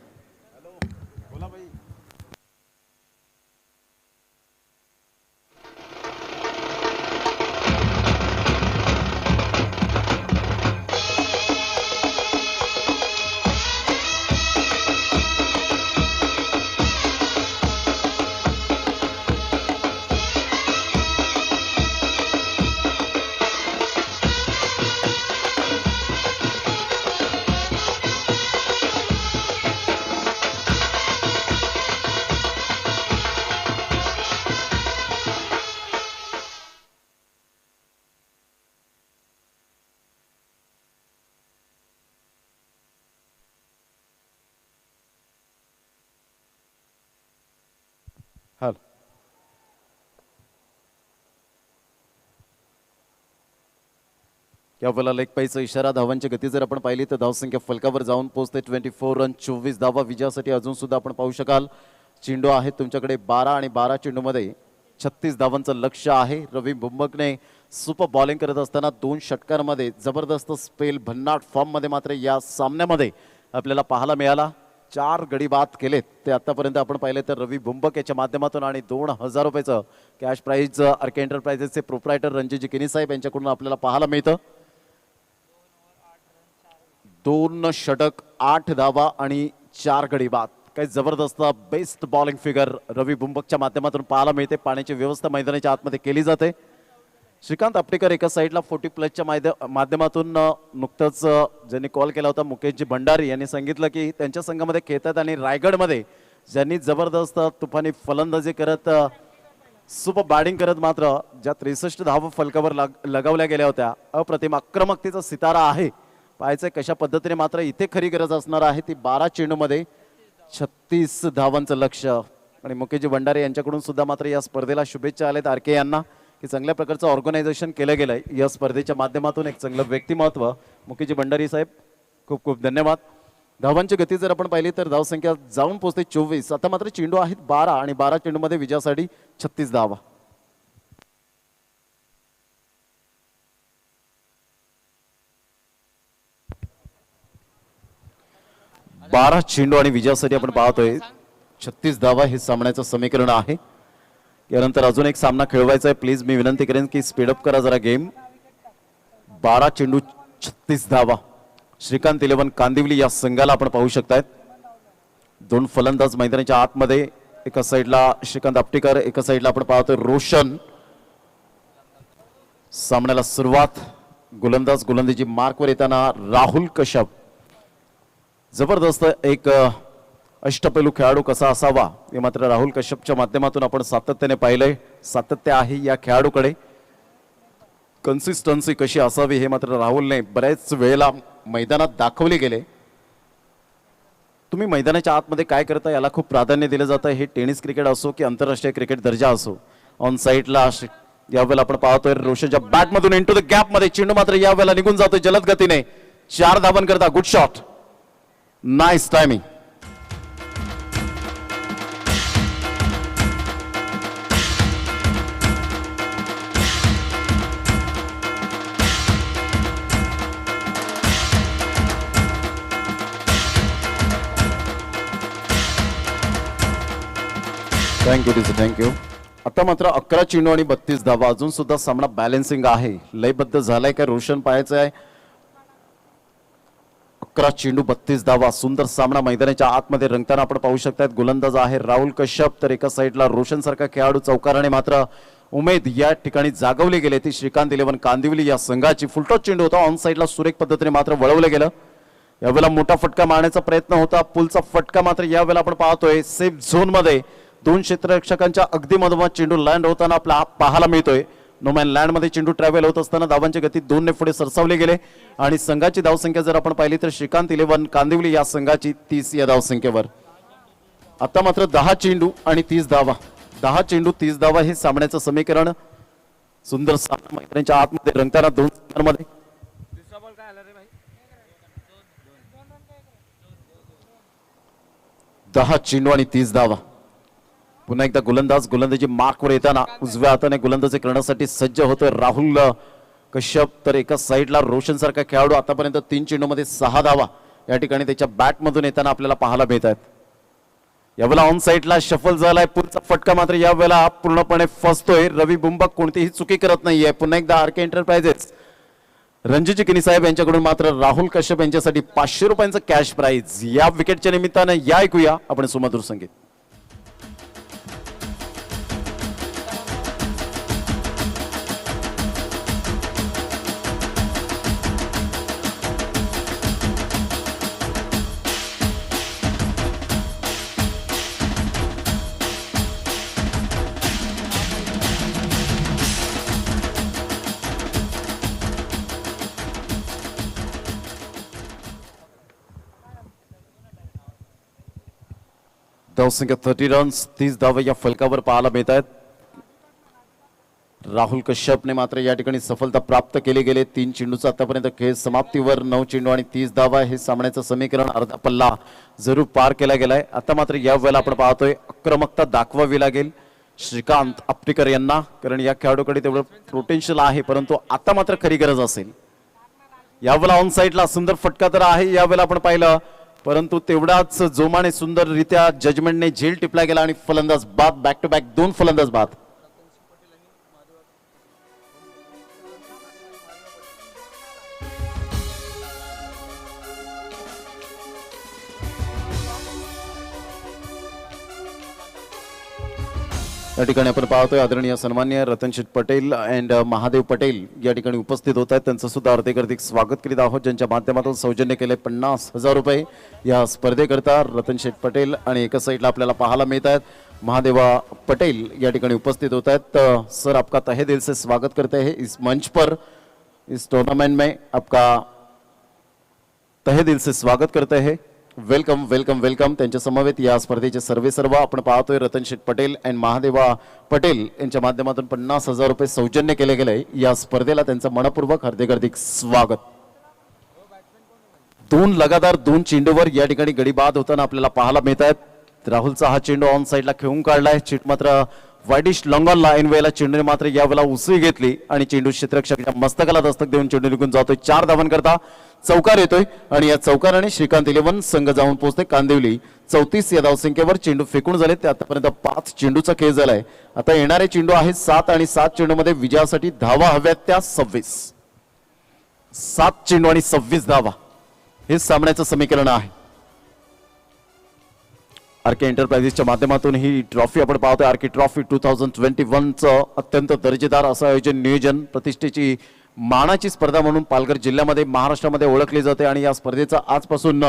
S3: या वेळेला लेग पाईचा इशारा. धावांची गती जर आपण पाहिली तर धावसंख्या फलकावर जाऊन पोहोचते. 24 रन 24 धावा. विजयासाठी अजून सुद्धा आपण पाहू शकाल. चेंडू आहे तुमच्याकडे 12 आणि 12 चेंडूमध्ये 36 धावांचं लक्ष आहे. रवी बुंबकने सुपर बॉलिंग करत असताना 2 षटकांमध्ये जबरदस्त स्पेल भन्नाट फॉर्म मध्ये मात्र या सामन्यामध्ये आपल्याला पाहायला मिळाला. 4 गडी बाद केलेत ते आतापर्यंत आपण पाहिले तर रवी बुंबक याच्या माध्यमातून. आणि 2000 रुपयाचं cash price RK एंटरप्राइजेसचे proprietor Ranjitji किनी साहेब यांच्याकडून आपल्याला पाहायला मिळतं. 2 षटक 8 धावा आणि 4 गडी बाद. काही जबरदस्त बेस्ट बॉलिंग फिगर रवी बुंबकच्या माध्यमातून पाहायला मिळते. पाण्याची व्यवस्था मैदानाच्या आतमध्ये केली जाते. श्रीकांत आपटेकर एका साईडला 40+ माध्यमातून नुकतंच ज्यांनी कॉल केला होता मुकेशजी भंडारी यांनी सांगितलं की त्यांच्या संघामध्ये खेळतात आणि रायगडमध्ये ज्यांनी जबरदस्त तुफानी फलंदाजी करत सुपर बॅटिंग करत मात्र ज्या 63 धावा फलकावर लगावल्या गेल्या होत्या. अप्रतिम आक्रमकतेचा सितारा आहे. पाहायचंय कशा पद्धतीने मात्र इथे खरी गरज असणार आहे ती 12 चेंडूमध्ये 36 धावांचं लक्ष. आणि मुकेशजी भंडारे यांच्याकडून सुद्धा मात्र या स्पर्धेला शुभेच्छा आल्यात आरके यांना की चांगल्या प्रकारचं ऑर्गनायझेशन केलं गेलंय या स्पर्धेच्या माध्यमातून. एक चांगलं व्यक्तिमत्व मुकेशजी भंडारी साहेब खूप खूप धन्यवाद. धावांची गती जर आपण पाहिली तर धावसंख्या जाऊन पोहोचते 24. आता मात्र चेंडू आहेत 12 आणि 12 चेंडूमध्ये विजयासाठी 36 धावा. बारा चेंडू आणि विजयासाठी आपण पाहतोय 36 धावा हे सामन्याचं समीकरण आहे. यानंतर अजून एक सामना खेळवायचा आहे. प्लीज मी विनंती करेन की स्पीडअप करा जरा गेम. 12 चेंडू 36 धावा. श्रीकांत 11 कांदिवली या संघाला आपण पाहू शकतायत. 2 फलंदाज मैदानाच्या आतमध्ये. एका साईडला श्रीकांत आपटेकर, एका साईडला आपण पाहतोय रोशन. सामन्याला सुरुवात गोलंदाजी मार्कवर येताना राहुल कश्यप. जबरदस्त एक अष्टपैलू खेळाडू कसा असावा हे मात्र राहुल कश्यपच्या माध्यमातून आपण सातत्याने पाहिलंय. सातत्य आहे या खेळाडूकडे. कन्सिस्टन्सी कशी असावी हे मात्र राहुलने बऱ्याच वेळेला मैदानात दाखवले गेले. तुम्ही मैदानाच्या आतमध्ये काय करता याला खूप प्राधान्य दिलं जातं. हे टेनिस क्रिकेट असो की आंतरराष्ट्रीय क्रिकेट दर्जा असो. ऑन साईडला यावेळेला आपण पाहतोय रोशनच्या बॅटमधून इंटू द गॅप मध्ये चेंडू मात्र यावेळेला निघून जातोय जलद गतीने. 4 धावन करता. Good shot. Nice timing. Thank you. आता मात्र 11 चेंडू आणि 32 धावा. अजून सुद्धा सामना बॅलन्सिंग आहे. लयबद्ध झालाय का रोशन पाहायचं आहे. 11 चेंडू 32 धावा. सुंदर सामना मैदानाच्या आतमध्ये रंगताना आपण पाहू शकतात. गोलंदाज आहे राहुल कश्यप, तर एका साईडला रोशन सारखा खेळाडू चौकाराने मात्र उमेद या ठिकाणी जागवले गेले. ती श्रीकांत 11 कांदिवली या संघाची. फुलटॉस चेंडू होता. ऑन साईडला सुरेख पद्धतीने मात्र वळवलं गेलं. यावेळेला मोठा फटका मारण्याचा प्रयत्न होता. पुलचा फटका मात्र यावेळेला आपण पाहतोय सेफ झोन मध्ये 2 क्षेत्ररक्षकांच्या अगदी मधोमध चेंडू लँड होताना आपला पाहायला मिळतोय. नोमॅन लँड मध्ये चेंडू ट्रॅव्हल होत असताना धावांची गती 2 ने पुढे सरसावले गेले आणि संघाची धावसंख्या जर आपण पाहिली तर श्रीकांत 11 कांदिवली या संघाची 30 या धावसंख्येवर. आता मात्र 10 चेंडू आणि 30 धावा. 10 चेंडू 30 धावा हे सामन्याचं समीकरण. सुंदर सामना मैदानाच्या आतमध्ये रंगताना 2 संघांमध्ये. 10 चेंडू आणि 30 धावा. पुन्हा एकदा गोलंदाजी मार्कवर येताना उजव्या हाताने गोलंदाजी करण्यासाठी सज्ज होतोय राहुल कश्यप, तर एका साईडला रोशन सारखा खेळाडू. आतापर्यंत 3 चेंडूमध्ये 6 धावा या ठिकाणी त्याच्या बॅटमधून येताना आपल्याला पाहायला मिळत आहेत. यावेळेला ऑन साईडला शफल झालाय. पुढचा फटका मात्र यावेळेला पूर्णपणे फसतोय. रवी बुंबक कोणतीही चुकी करत नाहीये. पुन्हा एकदा आर के एंटरप्राइजेस रणजित चिकनी साहेब यांच्याकडून मात्र राहुल कश्यप यांच्यासाठी 500 रुपयांचं कॅश प्राइज. या विकेटच्या निमित्तानं या ऐकूया आपण सुमधुर संगीत. धावसंख्या 30 रन्स 30 धावा या फलकावर पाहायला मिळत आहेत. राहुल कश्यपने मात्र या ठिकाणी सफलता प्राप्त केली गेले. 3 चेंडूचा आतापर्यंत खेळ समाप्तीवर. 9 चेंडू आणि 30 धावा हे सामन्याचं समीकरण. अर्धा पल्ला जरूर पार केला गेलाय. आता मात्र या वेळेला आपण पाहतोय आक्रमकता दाखवावी लागेल श्रीकांत आपटेकर यांना, कारण या खेळाडूकडे तेवढं पोटेन्शियल आहे, परंतु आता मात्र खरी गरज असेल. यावेळेला ऑन साईडला सुंदर फटका तर आहे यावेळेला आपण पाहिलं, परंतु तेवढाच जोमाने सुंदररित्या जजमेंटने झेल टिपला गेला आणि फलंदाज बाद. बॅक टू बॅक 2 फलंदाज बाद. या ठिकाणी आपण पाहतोय आदरणीय सन्मान्य रतनशेठ पटेल अँड महादेव पटेल या ठिकाणी उपस्थित होत आहेत. त्यांचं सुद्धा हार्दिक स्वागत करीत आहोत, ज्यांच्या माध्यमातून सौजन्य केले 50,000 रुपये या स्पर्धेकरता. रतनशेठ पटेल आणि एका साईडला आपल्याला पाहायला मिळत आहेत महादेवा पटेल या ठिकाणी उपस्थित होत आहेत. सर आपका तहे दिल से स्वागत करते हैं इस मंच पर, इस टूर्नामेंट में आपका तहे दिल से स्वागत करते हैं. Welcome welcome welcome. त्यांच्या समवेत या स्पर्धेचे सर्व आपण पाहतोय रतनशेठ पटेल अँड महादेवा पटेल यांच्या माध्यमातून 50,000 रुपये सौजन्य केले गेले या स्पर्धेला. त्यांचं मनपूर्वक हार्दिक स्वागत. 2 लगातार 2 चेंडूवर या ठिकाणी गडी बाद होताना आपल्याला पाहायला मिळत आहेत. राहुलचा हा चेंडू ऑन साईडला खेळून काढलाय. चीट मात्र वाईडिश लॉंगॉनला ऐन वेळेला चेंडूने मात्र यावेळेला उसळी घेतली आणि चेंडू क्षेत्ररक्षकाच्या मस्तकाला दस्तक देऊन चेंडू निघून जातोय. 4 धावांकरता चौकार येतोय आणि या चौकाराने श्रीकांत 11 संघ जाऊन पोहोचते कांदिवली 34 या धावसंख्येवर. चेंडू फेकून झाले ते आतापर्यंत 5 चेंडूचा खेळ झालाय. आता येणारे चेंडू आहे 7 आणि 7 चेंडूमध्ये विजयासाठी धावा हव्यात त्या 26. 7 चेंडू आणि 26 धावा हे सामन्याचं समीकरण आहे. आरके एंटरप्राइजेसच्या माध्यमातून ही ट्रॉफी आपण पाहतोय. आरके ट्रॉफी 2021चं अत्यंत दर्जेदार असं आयोजन नियोजन प्रतिष्ठेची मानाची स्पर्धा म्हणून पालघर जिल्ह्यामध्ये महाराष्ट्रामध्ये ओळखली जाते आणि या स्पर्धेचा आजपासून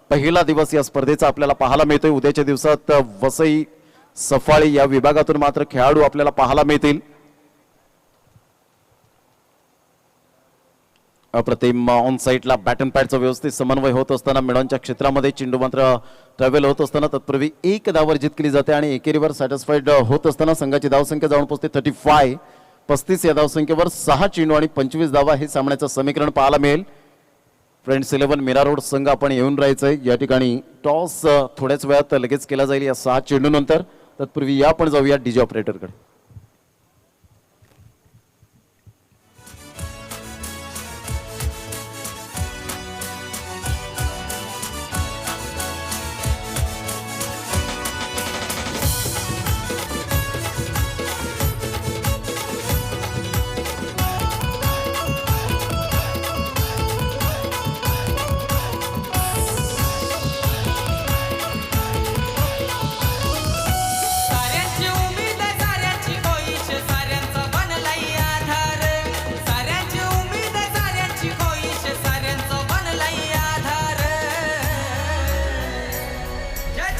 S3: पहिला दिवस या स्पर्धेचा आपल्याला पाहायला मिळतोय. उद्याच्या दिवसात वसई सफाळी या विभागातून मात्र खेळाडू आपल्याला पाहायला मिळतील. अप्रतिम ऑन साईडला बॅटन पॅडचा व्यवस्थित समन्वय होत असताना मिडॉनच्या क्षेत्रामध्ये चेंडू मात्र ट्रॅव्हल होत असताना तत्पूर्वी 1 धाव वर्जित केली जाते आणि एकेरीवर सॅटिस्फाईड होत असताना संघाची धावसंख्या जाऊन पोहोचते 35. 35 या धावसंख्येवर 6 चेंडू आणि 25 धावा हे सामन्याचं समीकरण पाहायला मिळेल. फ्रेंड्स 11 मीरा रोड संघ आपण येऊन राहायचंय. या ठिकाणी टॉस थोड्याच वेळात लगेच केला जाईल या 6 चेंडू नंतर. तत्पूर्वी या आपण जाऊया डीजे ऑपरेटरकडे.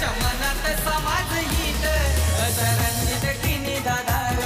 S2: ज्याच्या मनात समाज हित तरंगित किनी दादार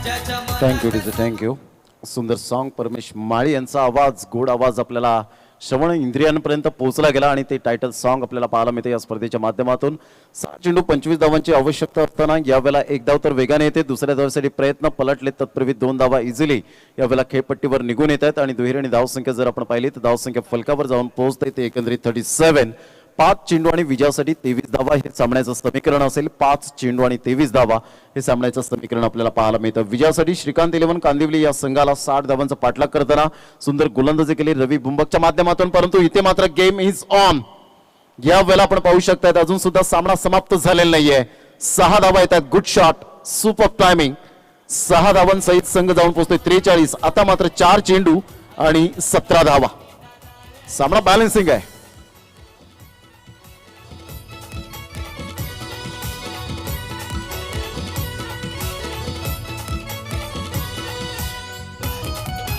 S2: ज्याच्या मनात
S3: थँक्यू टीचर थँक्यू. सुंदर सॉन्ग परमेश माळी यांचा आवाज गोड आवाज आपल्याला श्रवण इंद्रियांपर्यंत पोहोचला गेला आणि ते टायटल सॉन्ग आपल्याला पाहायला मिळते या स्पर्धेच्या माध्यमातून. 6 चेंडू 25 धावांची आवश्यकता असताना यावेळेला 1 धाव तर वेगाने येते. दुसऱ्या धावासाठी प्रयत्न पलटले तत्पूर्वी 2 धावा इझिली यावेळेला खेळपट्टीवर निघून येत आहेत आणि दुहेरी आणि धावसंख्या जर आपण पाहिली तर धावसंख्या फलकावर जाऊन पोहोचते ते एकंदरीत 37. 5 चेंडू आणि विजयासाठी 23 धावा हे सामन्याचं समीकरण असेल. 5 चेंडू आणि 23 धावा हे सामन्याचं समीकरण आपल्याला पाहायला मिळतं. विजयासाठी श्रीकांत इलेव्हन कांदिवली या संघाला 60 धावांचा पाठलाग करताना सुंदर गोलंदाजी केली रवी बुंबकच्या माध्यमातून. परंतु इथे मात्र गेम इज ऑन. या वेळेला आपण पाहू शकतायत अजून सुद्धा सामना समाप्त झालेला नाहीये. 6 धावा येतात. Good shot super timing. 6 धावांसहित संघ जाऊन पोहोचतोय 43. आता मात्र 4 चेंडू आणि 17 धावा. सामना बॅलन्सिंग आहे.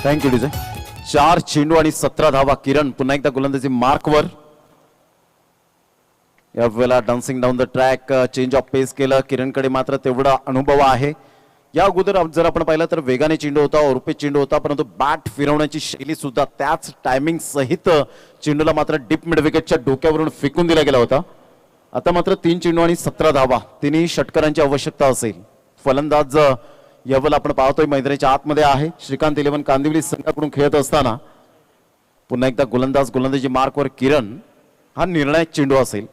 S3: Thank you DJ. 4 चेंडू आणि 17 धावा. किरण पुन्हा एकदा गोलंदाजी मार्कवर. यावेळेला dancing down the track change of pace केलं. किरणकडे मात्र तेवढा अनुभव आहे. या अगोदर जर आपण पाहिलं तर वेगाने चेंडू होता ओरपे चेंडू होता परंतु बॅट फिरवण्याची शैली सुद्धा त्याच टायमिंग सहित चेंडूला मात्र डीप मिड विकेटच्या डोक्यावरून फेकून दिला गेला होता. आता मात्र 3 चेंडू आणि 17 धावा. 3 षटकारांची आवश्यकता असेल. फलंदाज यावेळेला आपण पाहतोय मैदानाच्या आतमध्ये आहे. श्रीकांत इलेव्हन कांदिवली संघाकडून खेळत असताना पुन्हा एकदा गोलंदाजी मार्कवर किरण. हा निर्णायक चेंडू असेल.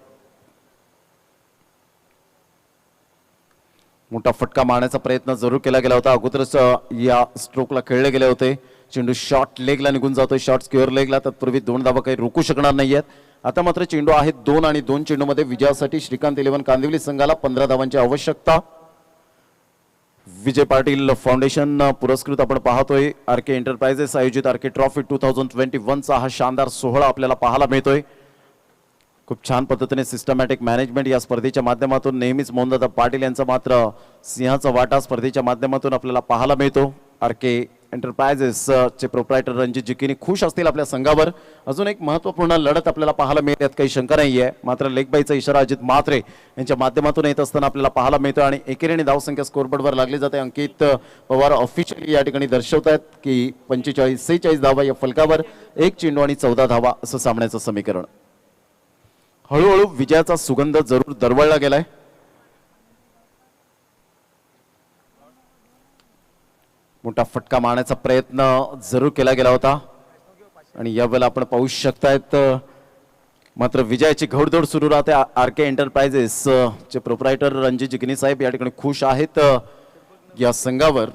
S3: मोठा फटका मारण्याचा प्रयत्न जरूर केला गेला होता. अगोदरच या स्ट्रोकला खेळले गेले होते. चेंडू शॉर्ट लेगला निघून जातोय. शॉर्ट स्क्वेअर लेगला. तत्पूर्वी 2 धावा काही रोखू शकणार नाहीयेत. आता मात्र चेंडू आहेत 2 आणि 2 चेंडूमध्ये विजयासाठी श्रीकांत इलेव्हन कांदिवली संघाला 15 धावांची आवश्यकता. विजय पाटील फाउंडेशन पुरस्कृत आपण पाहतोय आरके एंटरप्राइजेस आयोजित आरके ट्रॉफी 2021 चा हा शानदार सोहळा आपल्याला पाहायला मिळतोय. खूप छान पद्धतीने सिस्टमॅटिक मॅनेजमेंट या स्पर्धेच्या माध्यमातून नेहमीच मोहनदादा पाटील यांचा मात्र सिंहाचा वाटा स्पर्धेच्या माध्यमातून आपल्याला पाहायला मिळतो. आरके एंटरप्राइजेस चे प्रोप्रायटर रणजित जिकीनी खुश असतील आपल्या संघावर. अजून एक महत्त्वपूर्ण लढत आपल्याला पाहायला मिळते यात काही शंका नाहीये. मात्र लेगबाईचा इशारा अजित म्हात्रे यांच्या माध्यमातून येत असताना आपल्याला पाहायला मिळतो आणि एकेरीने धावसंख्या स्कोरबोर्डवर लागली जाते. अंकित पवार ऑफिशियली या ठिकाणी दर्शवतात की 45-46 धावा या फलकावर. 1 चेंडू आणि 14 धावा असं सामन्याचं समीकरण. हळूहळू विजयाचा सुगंध जरूर दरवळला गेलाय. मोठा फटका मारण्याचा प्रयत्न जरूर केला गेला होता आणि यावेळेला आपण पाहू शकतायत मात्र विजयाची घोडदौड सुरू राहते. आरके एंटरप्राइजेस चे प्रोप्रायटर रणजित जिगनी साहेब या ठिकाणी खुश आहेत या संघावर.